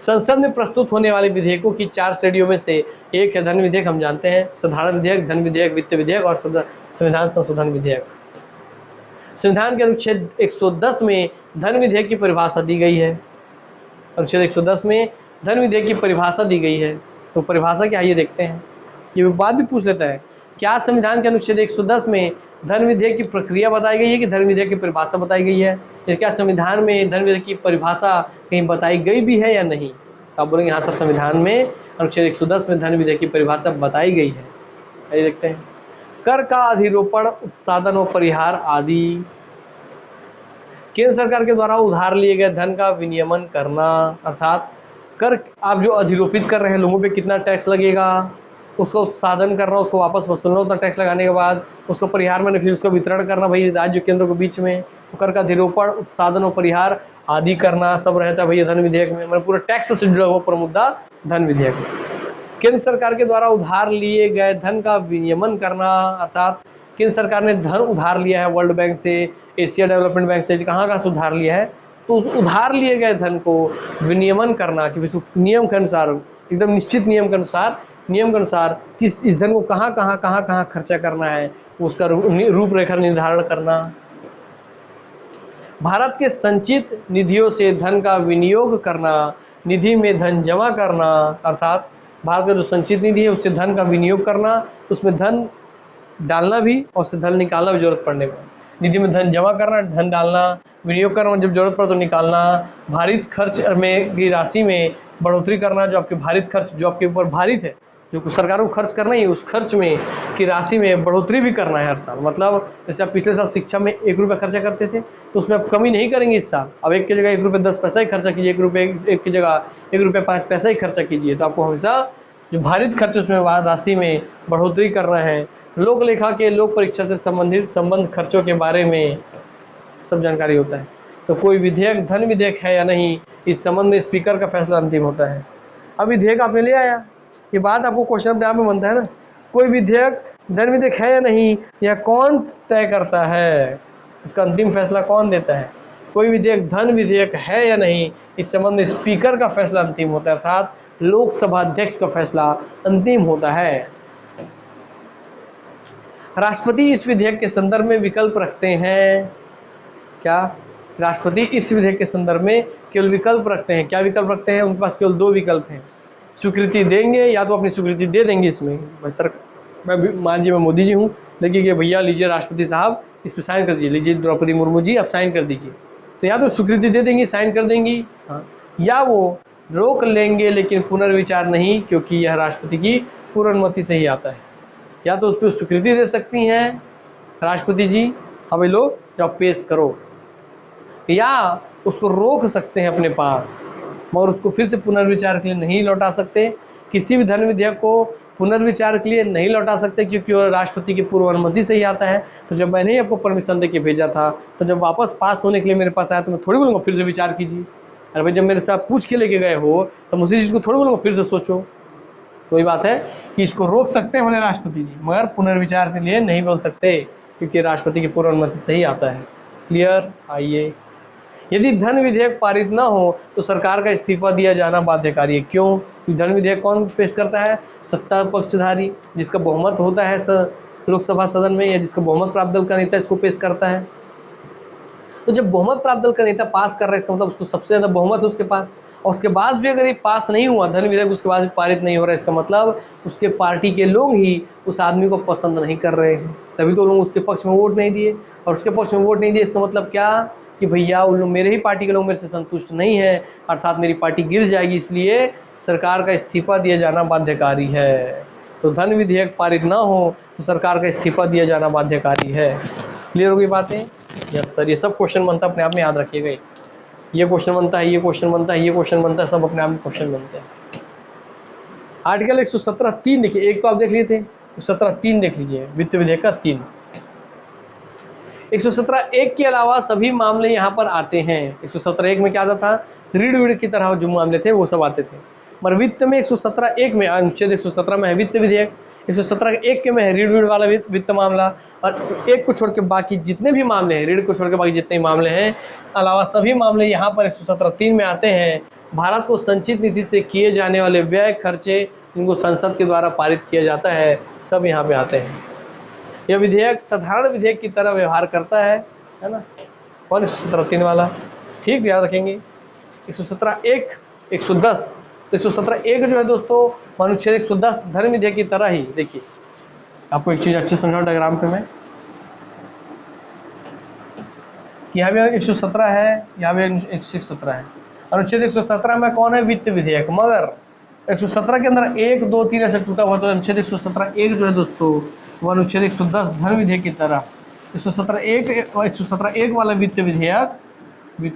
संसद में प्रस्तुत होने वाले विधेयकों की 4 श्रेणियों में से एक है धन विधेयक, हम जानते हैं, साधारण विधेयक, धन विधेयक, वित्त विधेयक और संविधान संशोधन विधेयक। संविधान के अनुच्छेद 110 में धन विधेयक की परिभाषा दी गई है। अनुच्छेद 110 में धन विधेयक की परिभाषा दी गई है। तो परिभाषा क्या है ये देखते हैं। ये विवाद भी पूछ लेता है, क्या संविधान के अनुच्छेद 110 में धन विधेयक की प्रक्रिया बताई गई है कि धन विधेयक की परिभाषा बताई गई है, या क्या संविधान में धन विधेयक की परिभाषा कहीं बताई गई भी है या नहीं। तो आप बोलेंगे हाँ सर, संविधान में अनुच्छेद 110 में धन विधेयक की परिभाषा बताई गई है। आइए देखते हैं। कर का अधिरोपण, उत्सादन और परिहार आदि। केंद्र सरकार के द्वारा उधार लिए गए धन का विनियमन करना, अर्थात कर आप जो अधिरोपित कर रहे हैं लोगों पे कितना टैक्स लगेगा, उसका उत्सादन करना, उसको वापस वसूलना उतना टैक्स लगाने के बाद, उसको परिहार में फिर उसका वितरण करना भाई राज्य केंद्र के बीच में। तो कर का अधिरोपण, उत्सादन और परिहार आदि करना सब रहता है भैया धन विधेयक में, मतलब पूरा टैक्स से जुड़ा हुआ पूरा मुद्दा धन विधेयक में। केंद्र सरकार के द्वारा उधार लिए गए धन का विनियमन करना, अर्थात केंद्र सरकार ने धन उधार लिया है वर्ल्ड बैंक से, एशिया डेवलपमेंट बैंक से, कहाँ से उधार लिया है, तो उस उधार लिए गए धन को विनियमन करना कि नियम के अनुसार, एकदम निश्चित नियम के अनुसार किस इस धन को कहाँ खर्चा करना है, उसका रूपरेखा निर्धारण करना। भारत के संचित निधियों से धन का विनियोग करना, निधि में धन जमा करना, अर्थात भारत का जो संचित निधि है उससे धन का विनियोग करना, उसमें धन डालना भी और उससे धन निकालना भी जरूरत पड़ने पर। निधि में धन जमा करना, धन डालना, विनियोग करना, जब जरूरत पड़े तो निकालना। भारित खर्च में की राशि में बढ़ोतरी करना, जो आपके भारित खर्च जो आपके ऊपर भारित है, जो सरकार को खर्च करना ही, उस खर्च में की राशि में बढ़ोतरी भी करना है हर साल। मतलब जैसे आप पिछले साल शिक्षा में 1 रुपया खर्चा करते थे तो उसमें आप कमी नहीं करेंगे इस साल, अब 1 की जगह 1 रुपये 10 पैसा ही खर्चा कीजिए, 1 की जगह 1 रुपये 5 पैसा ही खर्चा कीजिए। तो आपको हमेशा जो भारित खर्च उसमें राशि में बढ़ोतरी करना है। लोक लेखा के लोक परीक्षा से संबंध खर्चों के बारे में सब जानकारी होता है। तो कोई विधेयक धन विधेयक है या नहीं, इस संबंध में स्पीकर का फैसला अंतिम होता है। अब विधेयक आपने ले आया, ये बात आपको क्वेश्चन अपने आप में बनता है ना, कोई विधेयक धन विधेयक है या नहीं, यह कौन तय करता है, इसका अंतिम फैसला कौन देता है। कोई विधेयक धन विधेयक है या नहीं, इस संबंध में स्पीकर का फैसला अंतिम होता है, अर्थात लोकसभा अध्यक्ष का फैसला अंतिम होता है। राष्ट्रपति इस विधेयक के संदर्भ में विकल्प रखते हैं। क्या राष्ट्रपति इस विधेयक के संदर्भ में केवल विकल्प रखते हैं। क्या विकल्प रखते हैं? उनके पास केवल 2 विकल्प हैं। स्वीकृति देंगे या तो अपनी स्वीकृति दे देंगे इसमें, सर मैं मान लीजिए मैं मोदी जी हूँ, लेकिन भैया लीजिए राष्ट्रपति साहब इस पर साइन कर दीजिए, लीजिए द्रौपदी मुर्मू जी आप साइन कर दीजिए, तो या तो स्वीकृति दे देंगी, साइन कर देंगी, हाँ, या वो रोक लेंगे लेकिन पुनर्विचार नहीं, क्योंकि यह राष्ट्रपति की पूर्ण अनुमति से ही आता है। या तो उस पर स्वीकृति दे सकती हैं राष्ट्रपति जी, हाँ भाई लो जब पेश करो, या उसको रोक सकते हैं अपने पास, मगर उसको फिर से पुनर्विचार के लिए नहीं लौटा सकते। किसी भी धन विधेयक को पुनर्विचार के लिए नहीं लौटा सकते क्योंकि वो राष्ट्रपति की पूर्व अनुमति से ही आता है। तो जब मैंने ही आपको परमिशन दे के भेजा था, तो जब वापस पास होने के लिए मेरे पास आया तो मैं थोड़ी बोलूँगा फिर से विचार कीजिए। अरे भाई जब मेरे साथ पूछ के लेके गए हो तो उसी चीज़ को थोड़ी बोलूँगा फिर से सोचो। तो ये बात है कि इसको रोक सकते हैं बोले राष्ट्रपति जी, मगर पुनर्विचार के लिए नहीं बोल सकते क्योंकि राष्ट्रपति की पूर्व अनुमति से ही आता है। क्लियर? आइए, यदि धन विधेयक पारित न हो तो सरकार का इस्तीफा दिया जाना बाध्यकारी है। क्यों? धन विधेयक कौन पेश करता है? सत्ता पक्षधारी, जिसका बहुमत होता है लोकसभा सदन में, या जिसका बहुमत प्राप्त दल का नेता इसको पेश करता है। तो जब बहुमत प्राप्त दल का नेता पास कर रहा है इसका मतलब उसको सबसे ज़्यादा बहुमत है उसके पास, और उसके बाद भी अगर ये पास नहीं हुआ धन विधेयक, उसके बाद भी पारित नहीं हो रहा है, इसका मतलब उसके पार्टी के लोग ही उस आदमी को पसंद नहीं कर रहे हैं, तभी तो लोग उसके पक्ष में वोट नहीं दिए। और उसके पक्ष में वोट नहीं दिए इसका मतलब क्या कि भैया उन लोग मेरे ही पार्टी के लोग मेरे से संतुष्ट नहीं है, अर्थात मेरी पार्टी गिर जाएगी, इसलिए सरकार का इस्तीफा दिया जाना बाध्यकारी है। तो धन विधेयक पारित ना हो तो सरकार का इस्तीफा दिया जाना बाध्यकारी है। क्लियर हो गई बातें? यस सर, ये सब क्वेश्चन बनता है, अपने आप में याद रखिएगा। ये क्वेश्चन बनता है, ये क्वेश्चन बनता है, ये क्वेश्चन बनता है, सब अपने आप में क्वेश्चन बनते हैं। आर्टिकल 117(3) देखिए, एक तो आप देख लिए थे, 117(3) देख लीजिए, वित्त विधेयक का 3। 117(1) के अलावा सभी मामले यहाँ पर आते हैं। 117(1) में क्या आता था? रीढ़ वीढ़ की तरह जो मामले थे वो सब आते थे। मगर वित्त में 117(1) में, अनुच्छेद 117 में है वित्त विधेयक, 117(1) के में है रीढ़ वीढ़ वाला वित्त मामला, और एक को छोड़ के बाकी जितने भी मामले हैं, रीढ़ को छोड़ के बाकी जितने मामले हैं अलावा सभी मामले यहाँ पर 117(3) में आते हैं। भारत को संचित निधि से किए जाने वाले व्यय खर्चे इनको संसद के द्वारा पारित किया जाता है, सब यहाँ पे आते हैं। यह विधेयक साधारण विधेयक की तरह व्यवहार करता है ना। कौन 117(3) वाला, ठीक याद रखेंगे। 117(1), 110, तो 117(1) जो है दोस्तों अनुच्छेद 110 धन विधेयक की तरह ही, देखिए आपको एक चीज अच्छे समझाओ डायग्राम पे मैं, यहाँ भी 117 है, यहाँ भी 117 है। अनुच्छेद 117 में कौन है? वित्त विधेयक। मगर 117 के अंदर 1, 2, 3 ऐसे टूटा हुआ, तो अनुच्छेद 117(1) जो है दोस्तों वो अनुच्छेद 110 धन विधेयक की तरह 117(1) वाला वित्त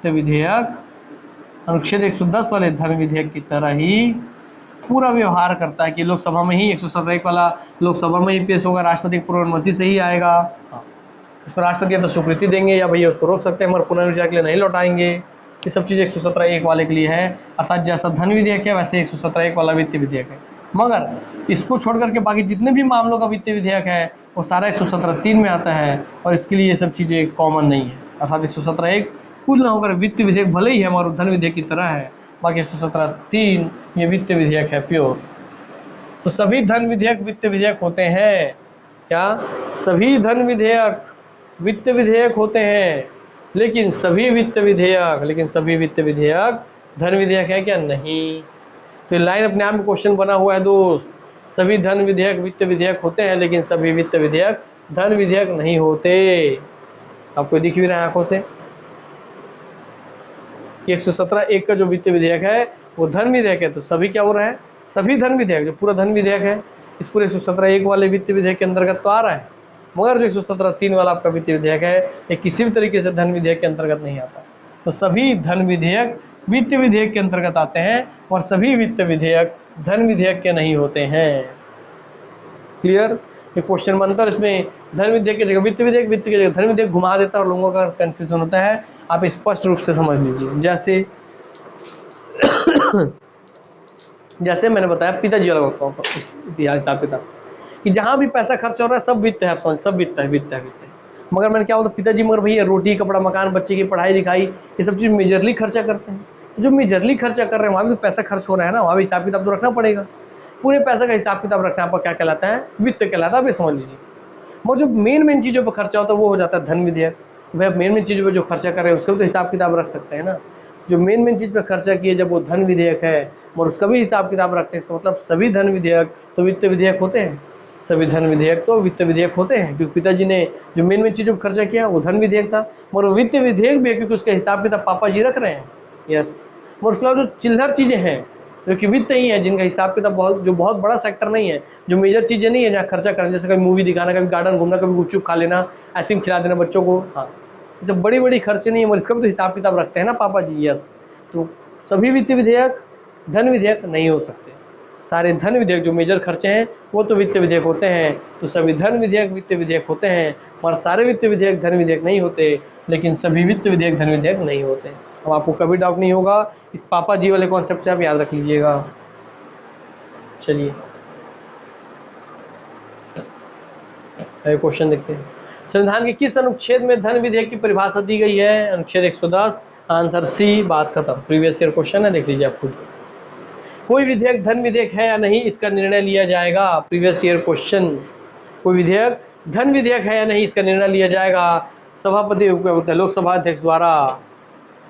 विधेयक अनुच्छेद 110 वाले धन विधेयक की तरह ही पूरा व्यवहार करता है कि लोकसभा में ही 117(1) वाला लोकसभा में ही पेश होगा, राष्ट्रपति की पूर्व अनुमति से ही आएगा। उसको राष्ट्रपति या तो स्वीकृति देंगे या भैया उसको रोक सकते हैं, मगर पुनर्विचार के लिए नहीं लौटाएंगे। ये सब चीज़ 117(1) वाले के लिए है, अर्थात जैसा धन विधेयक है वैसे 117(1) वाला वित्त विधेयक है। मगर इसको छोड़ करके बाकी जितने भी मामलों का वित्त विधेयक है वो सारा 117(3) में आता है, और इसके लिए ये सब चीज़ें कॉमन नहीं है। अर्थात 117(1) कुल ना होकर वित्त विधेयक भले ही है मगर धन विधेयक की तरह है, बाकी 117(3) ये वित्त विधेयक है प्योर। तो सभी धन विधेयक वित्त विधेयक होते हैं क्या? सभी धन विधेयक वित्त विधेयक होते हैं, लेकिन सभी वित्त विधेयक धन विधेयक है क्या? नहीं। तो लाइन अपने आप में क्वेश्चन बना हुआ है दोस्त। सभी धन विधेयक वित्त विधेयक होते हैं, लेकिन सभी वित्त विधेयक धन विधेयक नहीं होते। आपको दिख भी रहा है आंखों से कि 117(1) का जो वित्त विधेयक है वो धन विधेयक है, तो सभी क्या हो रहा है? सभी धन विधेयक, जो पूरा धन विधेयक है इस पूरे 117(1) वाले वित्त विधेयक के अंतर्गत तो आ रहा है, मगर जो 117(3) वाला आपका वित्त विधेयक है ये किसी भी तरीके से धन विधेयक के अंतर्गत नहीं आता। तो सभी धन विधेयक वित्त विधेयक के अंतर्गत आते हैं और सभी वित्त विधेयक धन विधेयक के नहीं होते हैं। क्लियर? ये क्वेश्चन बनता है, इसमें धन विधेयक की जगह वित्त विधेयक, वित्त की जगह धन विधेयक घुमा देता है और लोगों का कंफ्यूजन होता है। आप स्पष्ट रूप से समझ लीजिए। जैसे मैंने बताया पिताजी वाला बताऊँ इतिहास हिसाब किताब कि जहाँ भी पैसा खर्च हो रहा है सब वित्त है, आप समझ, सब वित्त है। मगर मैंने क्या बोलता पिताजी, मगर भैया रोटी कपड़ा मकान बच्चे की पढ़ाई लिखाई ये सब चीज़ मेजरली खर्चा करते हैं। जो मेजरली खर्चा कर रहे हैं वहाँ भी तो पैसा खर्च हो रहा है ना, वहाँ भी हिसाब किताब तो रखना पड़ेगा। पूरे पैसे का हिसाब किताब रखना आपका क्या कहलाता है? वित्त कहलाता है। आप ये समझ लीजिए। मगर जो मेन चीज़ों पर खर्चा होता है वो हो जाता है धन विधेयक। भाई मेन चीज़ों पर जो खर्चा कर रहे हैं उसका भी तो हिसाब किताब रख सकते हैं ना। जो मेन चीज़ पर खर्चा किए जब वो धन विधेयक है और उसका भी हिसाब किताब रखते हैं, इसका मतलब सभी धन विधेयक तो वित्त विधेयक होते हैं, सभी धन विधेयक तो वित्त विधेयक होते हैं। क्योंकि पिताजी ने जो मेन चीज़ों पर खर्चा किया वो धन विधेयक था, मगर वित्त विधेयक भी है क्योंकि उसका हिसाब किताब पापा जी रख रहे हैं। यस, मगर उसके अलावा जो चिल्लर चीज़ें हैं जो कि वित्त ही है, जिनका हिसाब किताब बहुत बड़ा सेक्टर नहीं है, जो मेजर चीज़ें नहीं है जहाँ खर्चा करना, जैसे कभी मूवी दिखाना, कभी गार्डन घूमना, कभी गुपचुप खा लेना, आइसक्रीम खिला देना बच्चों को, हाँ ये सब बड़ी खर्चे नहीं है, मगर इसका भी तो हिसाब किताब रखते हैं ना पापा जी। यस, तो सभी वित्त विधेयक धन विधेयक नहीं हो सकते। सारे धन विधेयक जो मेजर खर्चे हैं वो तो वित्त विधेयक होते हैं। तो सभी धन विधेयक वित्त विधेयक होते हैं, और सारे वित्त विधेयक धन विधेयक नहीं होते, लेकिन सभी वित्त विधेयक धन विधेयक नहीं होते। अब आपको कभी डाउट नहीं होगा, इस पापा जी वाले कॉन्सेप्ट से आप याद रख लीजिएगा। चलिए क्वेश्चन देखते हैं। संविधान के किस अनुच्छेद में धन विधेयक की परिभाषा दी गई है? अनुच्छेद 110। आंसर सी, बात खत्म। प्रीवियस ईयर क्वेश्चन है, देख लीजिए आप खुद। कोई विधेयक धन विधेयक है या नहीं इसका निर्णय लिया जाएगा। प्रीवियस ईयर क्वेश्चन, कोई विधेयक धन विधेयक है या नहीं इसका निर्णय लिया जाएगा सभापति लोकसभा अध्यक्ष द्वारा।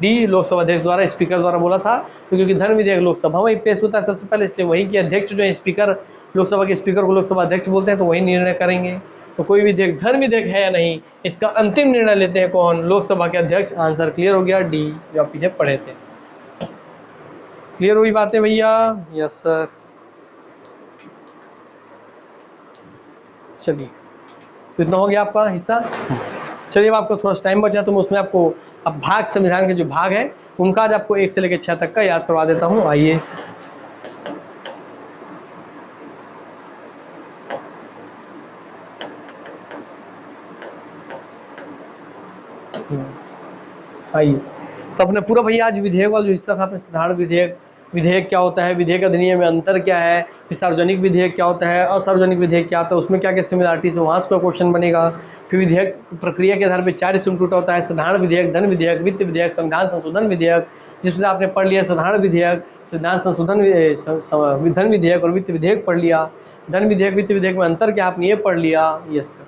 डी, लोकसभा अध्यक्ष द्वारा, स्पीकर द्वारा बोला था, तो क्योंकि धन विधेयक लोकसभा में ही पेश होता है सबसे पहले, इसलिए वही के अध्यक्ष जो है स्पीकर, लोकसभा के स्पीकर को लोकसभा अध्यक्ष बोलते हैं, तो वही निर्णय करेंगे। तो कोई विधेयक धन विधेयक है या नहीं इसका अंतिम निर्णय लेते हैं कौन? लोकसभा के अध्यक्ष। आंसर क्लियर हो गया, डी, जो आप पीछे पढ़े थे। क्लियर हुई बातें भैया? Yes sir. चलिए, तो इतना हो गया आपका हिस्सा। चलिए, अब आपको थोड़ा सा टाइम बचा तो मैं उसमें आपको अब भाग, संविधान के जो भाग है उनका आज आपको 1 से लेकर 6 तक का याद करवा देता हूँ। आइए, तो अपने पूरा भैया आज विधेयक वाला जो हिस्सा था, अपने साधारण विधेयक क्या होता है, विधेयक अधिनियम में अंतर क्या है, फिर सार्वजनिक विधेयक क्या होता है, असार्वजनिक विधेयक क्या होता है, उसमें क्या क्या सिमिलरिटीज है, वहाँ से क्वेश्चन बनेगा। फिर विधेयक प्रक्रिया के आधार पर 4 हिस्सों में टूटा होता है: साधारण विधेयक, धन विधेयक, वित्त विधेयक, संविधान संशोधन विधेयक, जिसमें आपने पढ़ लिया साधारण विधेयक, सिद्धांत संशोधन धन विधेयक और वित्त विधेयक पढ़ लिया। धन विधेयक वित्त विधेयक में अंतर क्या आपने ये पढ़ लिया। Yes sir.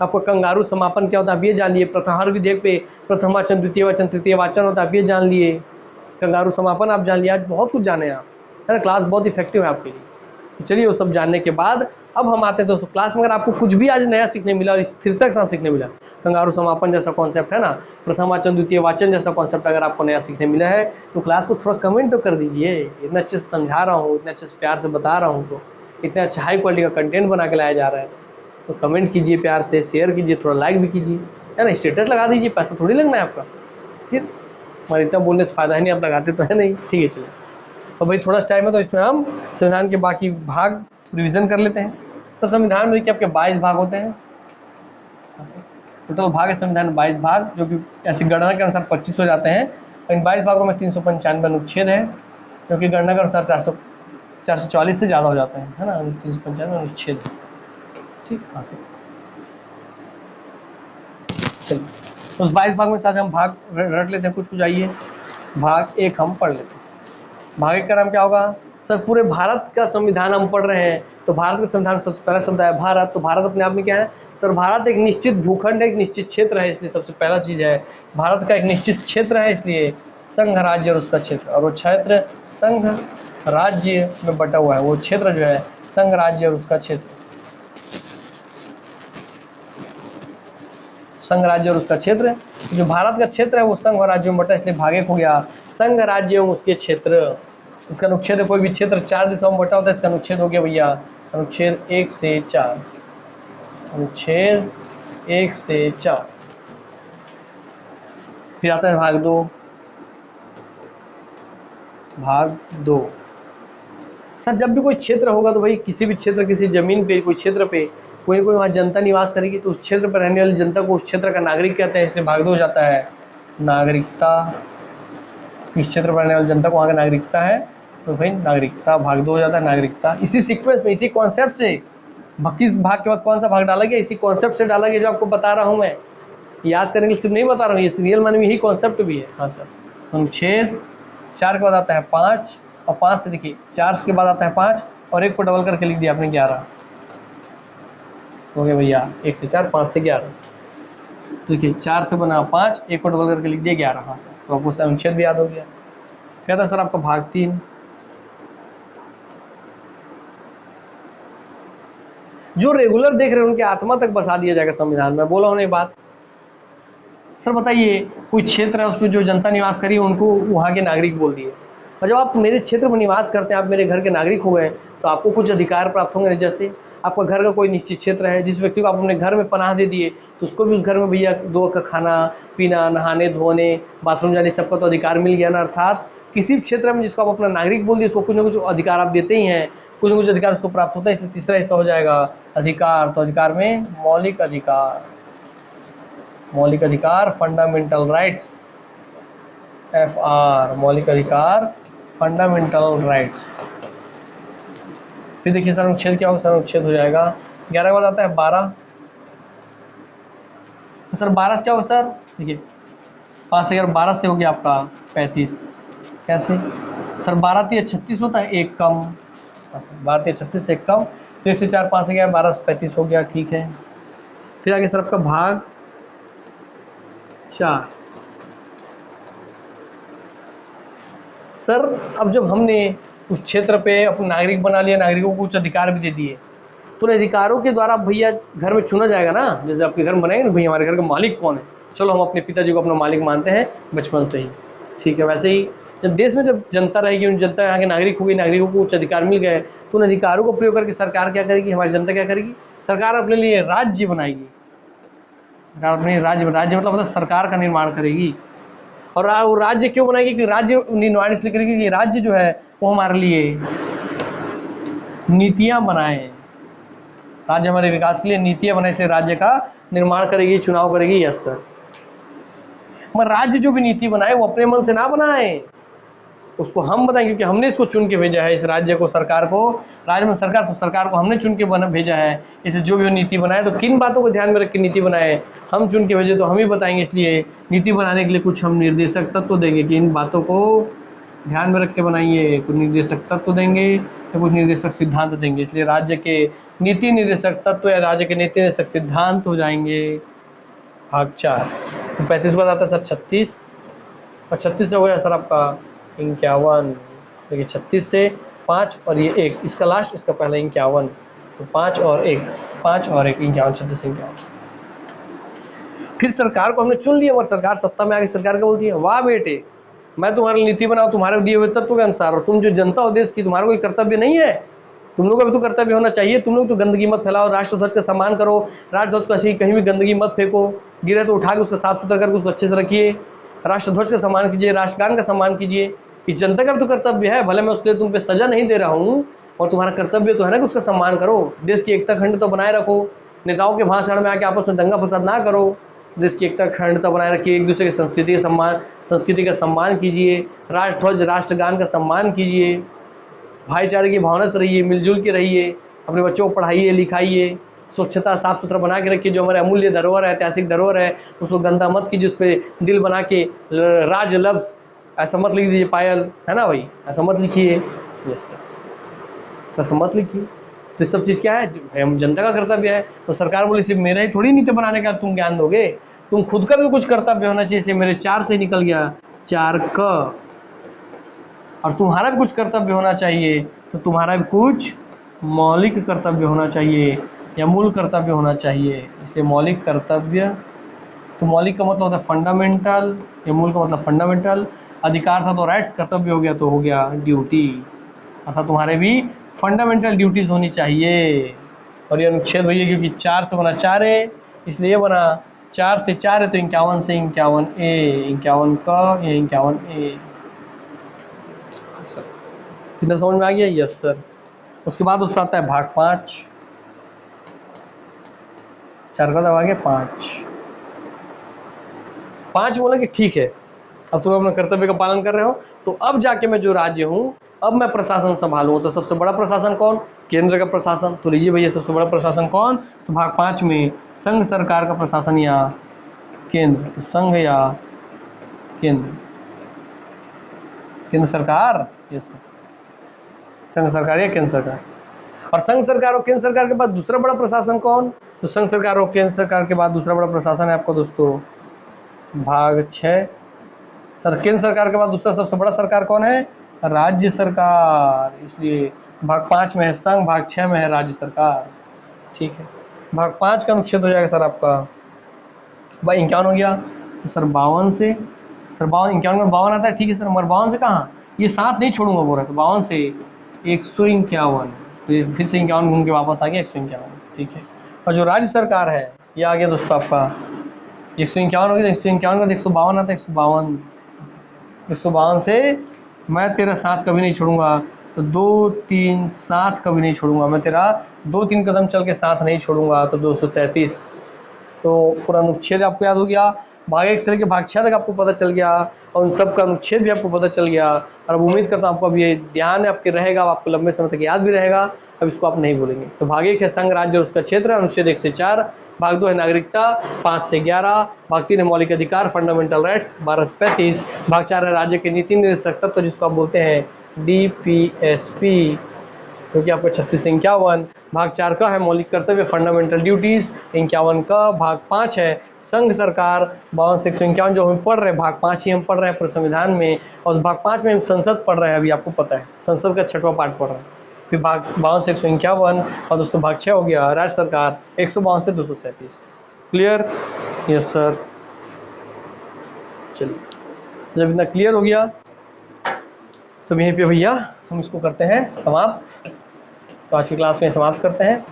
आपको कंगारू समापन क्या होता है आप ये जान लिए। प्रथम विधेयक पे प्रथम वाचन, द्वितीय वाचन, तृतीय वाचन होता है आप ये जान लिए। कंगारू समापन आप जान लिया। आज बहुत कुछ जाने आप, है ना। क्लास बहुत इफेक्टिव है आपके लिए। तो चलिए वो सब जानने के बाद अब हम आते हैं दोस्तों क्लास में। अगर आपको कुछ भी आज नया सीखने मिला और स्थिरता के साथ सीखने मिला, कंगारू समापन जैसा कॉन्सेप्ट है ना, प्रथम वाचन द्वितीय वाचन जैसा कॉन्सेप्ट अगर आपको नया सीखने मिला है तो क्लास को थोड़ा कमेंट तो कर दीजिए। इतना अच्छे से समझा रहा हूँ, इतने अच्छे से प्यार से बता रहा हूँ, तो इतने अच्छा हाई क्वालिटी का कंटेंट बना के लाया जा रहा है, तो कमेंट कीजिए, प्यार से शेयर कीजिए, थोड़ा लाइक भी कीजिए, है ना। स्टेटस लगा दीजिए, पैसा थोड़ी लगना है आपका। फिर हमारे इतना बोलने से फ़ायदा है नहीं, आप लगाते तो है नहीं। ठीक है चलिए, तो भाई थोड़ा टाइम है तो इसमें हम संविधान के बाकी भाग रिवीजन कर लेते हैं। तो संविधान में क्या आपके 22 भाग होते हैं। टोटल भाग है संविधान में 22 भाग, जो कि ऐसी गणना के अनुसार 25 हो जाते हैं। इन 22 भागों में 395 अनुच्छेद है, जो कि गणना के अनुसार 444 से ज़्यादा हो जाते हैं, है ना। 395 अनुच्छेद, ठीक। हाँ सर, चलिए उस 22 भाग में साथ हम भाग रट लेते हैं कुछ। आइए भाग 1 हम पढ़ लेते हैं। भाग 1 का नाम क्या होगा सर। पूरे भारत का संविधान हम पढ़ रहे हैं, तो भारत का संविधान सबसे पहला शब्द है भारत। तो भारत अपने आप में क्या है सर। भारत एक निश्चित भूखंड है, एक निश्चित क्षेत्र है, इसलिए सबसे पहला चीज़ है भारत का एक निश्चित क्षेत्र है, इसलिए संघ राज्य और उसका क्षेत्र। और वो क्षेत्र संघ राज्य में बटा हुआ है, वो क्षेत्र जो है संघ राज्य और उसका क्षेत्र। संघ राज्य और उसका क्षेत्र, जो भारत का क्षेत्र है वो संघ और राज्यों में बटा, इसलिए भाग 1 हो गया संघ राज्य एवं उसके क्षेत्र। इसका अनुच्छेद है, कोई भी क्षेत्र 4 दिशाओं में बटा होता है, इसका अनुच्छेद हो गया भैया अनुच्छेद 1 से 4। अनुच्छेद 1 से 4। फिर आता है भाग 2। भाग 2 सर, जब भी कोई क्षेत्र होगा तो भाई किसी भी क्षेत्र, किसी जमीन पे, कोई क्षेत्र पे कोई ना कोई वहाँ जनता निवास करेगी, तो उस क्षेत्र पर रहने वाली जनता को उस क्षेत्र का नागरिक कहते हैं, इसलिए भाग 2 हो जाता है नागरिकता। इस क्षेत्र पर रहने वाली जनता को वहाँ का नागरिकता है, तो भाई नागरिकता भाग 2 हो जाता है नागरिकता। इसी सीक्वेंस में, इसी कॉन्सेप्ट से किस भाग के बाद कौन सा भाग डाला गया, इसी कॉन्सेप्ट से डाला गया जो आपको बता रहा हूँ मैं। याद करने के लिए सिर्फ नहीं बता रहा हूँ, ये रियल माने में यही कॉन्सेप्ट भी है। हाँ सर, अनुच्छेद 4 के बाद आता है 5, और 5 से देखिए 4 के बाद आता है 5, और 1 को डबल करके लिख दिया आपने 11 हो गया भैया। 1 से 4, 5 से 11, देखिए 4 से बना 5, 1 को डबल करके लिख दिया 11। हाँ सर, तो आपको अनुच्छेद भी याद हो गया। क्या था सर आपका भाग 3। जो रेगुलर देख रहे हैं उनके आत्मा तक बसा दिया जाएगा संविधान में। बोला होने बात सर, बताइए कोई क्षेत्र है उसमें जो जनता निवास करी उनको वहाँ के नागरिक बोल दिए, और जब आप मेरे क्षेत्र में निवास करते हैं, आप मेरे घर के नागरिक हो गए, तो आपको कुछ अधिकार प्राप्त होंगे। जैसे आपका घर का कोई निश्चित क्षेत्र है, जिस व्यक्ति को आप अपने घर में पनाह दे दिए, तो उसको भी उस घर में भैया 2 वक्त का खाना पीना, नहाने धोने, बाथरूम जाने सबका तो अधिकार मिल गया ना। अर्थात किसी भी क्षेत्र में जिसको आप अपना नागरिक बोल दिए, उसको कुछ ना कुछ अधिकार आप देते ही हैं, कुछ ना कुछ अधिकार उसको प्राप्त होता है। इसलिए तीसरा हिस्सा हो जाएगा अधिकार। तो अधिकार में मौलिक अधिकार, मौलिक अधिकार फंडामेंटल राइट्स, FR, मौलिक अधिकार फंडामेंटल राइट्स। फिर देखिए सर अनुच्छेद क्या होगा। सर अनुच्छेद हो जाएगा 11 के बाद आता है 12। तो सर 12 से क्या होगा सर, देखिए 5 से 12 से हो गया आपका 35। कैसे सर, 12 3 36 होता है, 1 कम, 12 3 36 से 1 कम, तो 1 से 4 5 से गया 12 से 35 हो गया। ठीक है, फिर आगे सर आपका भाग 4। सर अब जब हमने उस क्षेत्र पे अपने नागरिक बना लिया, नागरिकों को कुछ अधिकार भी दे दिए, तो उन अधिकारों के द्वारा भैया घर में चुना जाएगा ना। जैसे आपके घर में बनाएंगे ना, भैया हमारे घर का मालिक कौन है, चलो हम अपने पिताजी को अपना मालिक मानते हैं बचपन से ही। ठीक है, वैसे ही जब देश में जब जनता रहेगी, उन जनता यहाँ के नागरिक होगी, नागरिकों को कुछ अधिकार मिल गए, तो उन अधिकारों को प्रयोग करके सरकार क्या करेगी, हमारी जनता क्या करेगी, सरकार अपने लिए राज्य बनाएगी। सरकार अपने राज्य मतलब सरकार का निर्माण करेगी। और वो राज्य क्यों बनाएगी, कि राज्य निर्माण इसलिए करेगी कि राज्य जो है वो हमारे लिए नीतियां बनाए, राज्य हमारे विकास के लिए नीतियां बनाए, इसलिए राज्य का निर्माण करेगी, चुनाव करेगी। यस सर, मगर राज्य जो भी नीति बनाए वो अपने मन से ना बनाए, उसको हम बताएं, क्योंकि हमने इसको चुन के भेजा है, इस राज्य को, सरकार को, राज्य में सरकार को हमने चुन के भेजा है। इसे जो भी नीति बनाए तो किन बातों को ध्यान में रख के नीति बनाए, हम चुन के भेजे तो हम ही बताएंगे। इसलिए नीति बनाने के लिए कुछ हम निर्देशक तत्व देंगे कि इन बातों को ध्यान में रख के बनाइए। कुछ निर्देशक तत्व देंगे या कुछ निर्देशक सिद्धांत देंगे। इसलिए राज्य के नीति निर्देशक तत्व या राज्य के नीति निर्देशक सिद्धांत हो जाएंगे भाग 4। तो 35 बार आता है सर 36, और 36 से हो गया सर आपका 51। देखिए 36 से 5 और ये 1, इसका लास्ट, इसका पहला 51, तो 5 और 1, 5 और 1, 51, 36, 51। फिर सरकार को हमने चुन लिया और सरकार सत्ता में आके सरकार क्या बोलती है, वाह बेटे मैं तुम्हारी नीति बनाऊं तुम्हारे दिए हुए तत्व के अनुसार, और तुम जो जनता हो देश की, तुम्हारा कोई कर्तव्य नहीं है, तुम लोग का भी तो कर्तव्य होना चाहिए। तुम लोग तो गंदगी मत फैलाओ, राष्ट्रध्वज का सम्मान करो, राष्ट्रध्वज को ऐसे कहीं भी गंदगी मत फेंको, गिरे तो उठा के उसका साफ सुथरा करके उसको अच्छे से रखिए, राष्ट्रध्वज का सम्मान कीजिए, राष्ट्रगान का सम्मान कीजिए। इस जनता का भी तो कर्तव्य है, भले मैं उसके लिए तुम पे सजा नहीं दे रहा हूँ, और तुम्हारा कर्तव्य तो है ना कि उसका सम्मान करो। देश की एकता अखंडता बनाए रखो, नेताओं के भाषण में आके आपस में दंगा फसाद ना करो, देश की एकता अखंडता बनाए रखिए, एक दूसरे की संस्कृति का सम्मान कीजिए, राष्ट्रध्वज राष्ट्रगान का सम्मान कीजिए, भाईचारे की भावना से रहिए, मिलजुल के रहिए, अपने बच्चों को पढ़ाइए लिखाइए, स्वच्छता साफ सुथरा बना के रखिए। जो हमारे अमूल्य धरोहर है, ऐतिहासिक धरोहर है, उसको गंदा मत कीजिए, उस पर दिल बना के राज लफ्ज़ ऐसा मत लिख दीजिए, पायल है ना भाई, ऐसा मत लिखिए, यस सर, ऐसा मत लिखिए। तो ये सब चीज़ क्या है, हम जनता का कर्तव्य है। तो सरकार बोली सिर्फ मेरा ही थोड़ी नीति बनाने का तुम ज्ञान दोगे, तुम खुद का भी कुछ कर्तव्य होना चाहिए। इसलिए मेरे 4 से निकल गया 4 क, और तुम्हारा भी कुछ कर्तव्य होना चाहिए, तो तुम्हारा भी कुछ मौलिक कर्तव्य होना चाहिए या मूल कर्तव्य होना चाहिए। इसलिए मौलिक कर्तव्य, तो मौलिक का मतलब होता है फंडामेंटल, या मूल का मतलब फंडामेंटल। अधिकार था तो राइट्स, कर्तव्य हो गया तो हो गया ड्यूटी, अर्थात तुम्हारे भी फंडामेंटल ड्यूटीज़ होनी चाहिए। और ये अनुच्छेद भैया क्योंकि 4 से बना 4 है, इसलिए ये बना 4 से 4 है, तो 51 से 51 ए, 51 का या 51 ए। कितना समझ में आ गया, यस सर। उसके बाद उसका आता है भाग 5, 4 का दबा गया 5 बोला कि ठीक है अब तुम अपने कर्तव्य का पालन कर रहे हो, तो अब जाके मैं जो राज्य हूँ, अब मैं प्रशासन संभालूंगा। तो सबसे बड़ा प्रशासन कौन, केंद्र का प्रशासन। तो लीजिए भैया सबसे बड़ा प्रशासन कौन, तो भाग 5 में संघ सरकार का प्रशासन या केंद्र, तो संघ या केंद्र, केंद्र सरकार, यस सर, संघ सरकार या केंद्र सरकार। और संघ सरकार और केंद्र सरकार के बाद दूसरा बड़ा प्रशासन कौन, तो संघ सरकार और केंद्र सरकार के बाद दूसरा बड़ा प्रशासन है आपका दोस्तों भाग 6। सर केंद्र सरकार के बाद दूसरा सबसे बड़ा सरकार कौन है, राज्य सरकार। इसलिए भाग 5 में है संघ, भाग 6 में है राज्य सरकार, ठीक है। भाग 5 का अनुच्छेद हो जाएगा सर आपका भाई 51 हो गया, तो सर 52 से, सर 52 51 में 52 आता है, ठीक है सर, मगर 52 से कहाँ, ये 7 नहीं छोड़ूंगा बोल रहा, तो 52 से 151, तो ये फिर से 51 घूम के वापस आ गया 151, ठीक है। और जो राज्य सरकार है ये आ गया दोस्तों आपका 151 हो गया, 151 का 152 आता है, 152 से मैं तेरा 7 कभी नहीं छोड़ूंगा, तो 2 3 7 कभी नहीं छोड़ूंगा, मैं तेरा 2 3 कदम चल के 7 नहीं छोड़ूंगा, तो 233। तो पूरा अनुच्छेद आपको याद हो गया, भाग 1 से लेकर भाग 6 तक आपको पता चल गया, और उन सब का अनुच्छेद भी आपको पता चल गया। और अब उम्मीद करता हूँ आपको अब ये ध्यान आपके रहेगा, आपको लंबे समय तक याद भी रहेगा, अब इसको आप नहीं भूलेंगे। तो भाग 1 है संघ राज्य और उसका क्षेत्र, अनुच्छेद 1 से 4। भाग 2 है नागरिकता, 5 से 11। भाग 3 है मौलिक अधिकार, फंडामेंटल राइट्स, 12 से 35। भाग 4 है राज्य के नीति निर्देशक तत्व, जिसको आप बोलते हैं DPSP, क्योंकि आपको 36 से 51। भाग 4 का है मौलिक कर्तव्य, फंडामेंटल ड्यूटीज़, 51 का। भाग 5 है संघ सरकार, 52 से 151, जो हम पढ़ रहे हैं भाग 5 ही हम पढ़ रहे हैं पूरे संविधान में, और भाग 5 में हम संसद पढ़ रहे हैं, अभी आपको पता है संसद का 6वां पार्ट पढ़ रहे हैं। फिर भाग 52 से 151, और दोस्तों भाग 6 हो गया राज्य सरकार, 152 से 237। Clear, yes sir. चलिए जब इतना क्लियर हो गया तो यहीं पे भैया हम इसको करते हैं समाप्त। तो आज की क्लास में समाप्त करते हैं,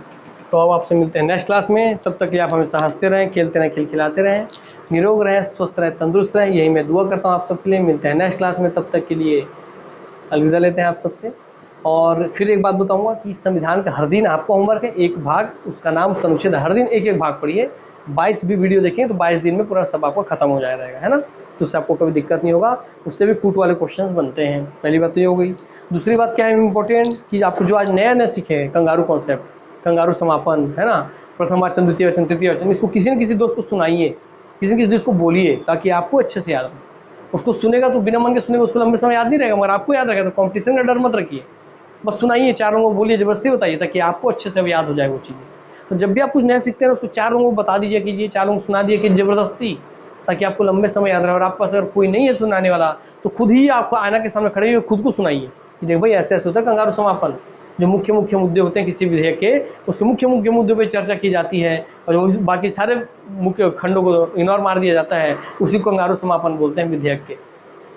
तो अब आपसे मिलते हैं नेक्स्ट क्लास में। तब तक के लिए आप हमेशा हंसते रहें, खेलते रहें, खिलखिलाते रहें, निरोग रहें, स्वस्थ रहें, तंदुरुस्त रहें, यही मैं दुआ करता हूँ आप सबके लिए। मिलते हैं नेक्स्ट क्लास में, तब तक के लिए अलविदा लेते हैं आप सबसे। और फिर एक बात बताऊँगा कि संविधान का हर दिन आपको होमवर्क है, एक भाग उसका नाम उसका अनुच्छेद, हर दिन एक एक भाग पढ़िए, 22 भी वीडियो देखें तो 22 दिन में पूरा सब आपको खत्म हो जाएगा, है ना। तो उससे आपको कभी दिक्कत नहीं होगा, उससे भी पुट वाले क्वेश्चंस बनते हैं। पहली बात तो ये हो गई। दूसरी बात क्या है इंपॉर्टेंट, कि आपको जो आज नया नया सीखे हैं कंगारू कॉन्सेप्ट, कंगारू समापन, है ना, प्रथम वाचन, द्वितीय वचन, तृतीय वचन, इसको किसी न किसी दोस्त को सुनाइए, किसी न किसी दोस्त को बोलिए, ताकि आपको अच्छे से याद रहे। उसको सुनेगा तो बिना मन के सुनेगा, उसको लंबे समय याद नहीं रहेगा, मगर आपको याद रहेगा। तो कॉम्पिटिशन का डर मत रखिए, बस सुनाइए, चार लोगों को बोलिए, जबरदस्ती बताइए, ताकि आपको अच्छे से याद हो जाए वो चीज़ें। तो जब भी आप कुछ नया सीखते हैं उसको चार लोगों को बता दीजिए कीजिए, चार लोगों को सुना दिए कि जबरदस्ती, ताकि आपको लंबे समय याद रहे। और आपके पास अगर कोई नहीं है सुनाने वाला, तो खुद ही आपको आईना के सामने खड़े हुए खुद को सुनाइए कि देख भाई ऐसे ऐसे होता है कंगारू समापन। जो मुख्य मुख्य मुद्दे होते हैं किसी विधेयक के, उसके मुख्य मुख्य मुद्दों पर चर्चा की जाती है, और जो बाकी सारे मुख्य खंडों को इग्नोर मार दिया जाता है, उसी को कंगारू समापन बोलते हैं विधेयक के।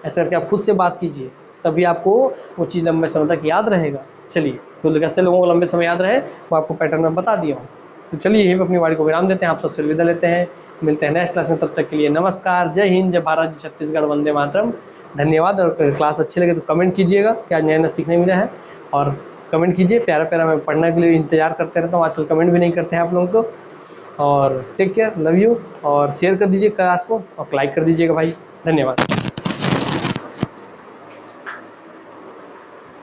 ऐसा करके आप खुद से बात कीजिए, तभी आपको वो चीज़ लंबे समय तक याद रहेगा। चलिए, तो कैसे लोगों को लंबे समय याद रहे वो आपको पैटर्न में बता दिया हूँ। तो चलिए यहीं पर अपनी वाणी को विराम देते हैं, आप सबसे विदा लेते हैं। मिलते हैं नेक्स्ट क्लास में, तब तक के लिए नमस्कार, जय हिंद, जय भारत, जय छत्तीसगढ़, वंदे मातरम। धन्यवाद। और क्लास अच्छी लगे तो कमेंट कीजिएगा क्या नया नया सीखने मिला है, और कमेंट कीजिए, प्यारा प्यारा मैं पढ़ने के लिए इंतजार करते रहता हूँ। आजकल कमेंट भी नहीं करते हैं आप लोग तो। और टेक केयर, लव यू, और शेयर कर दीजिए क्लास को, और लाइक कर दीजिएगा भाई। धन्यवाद।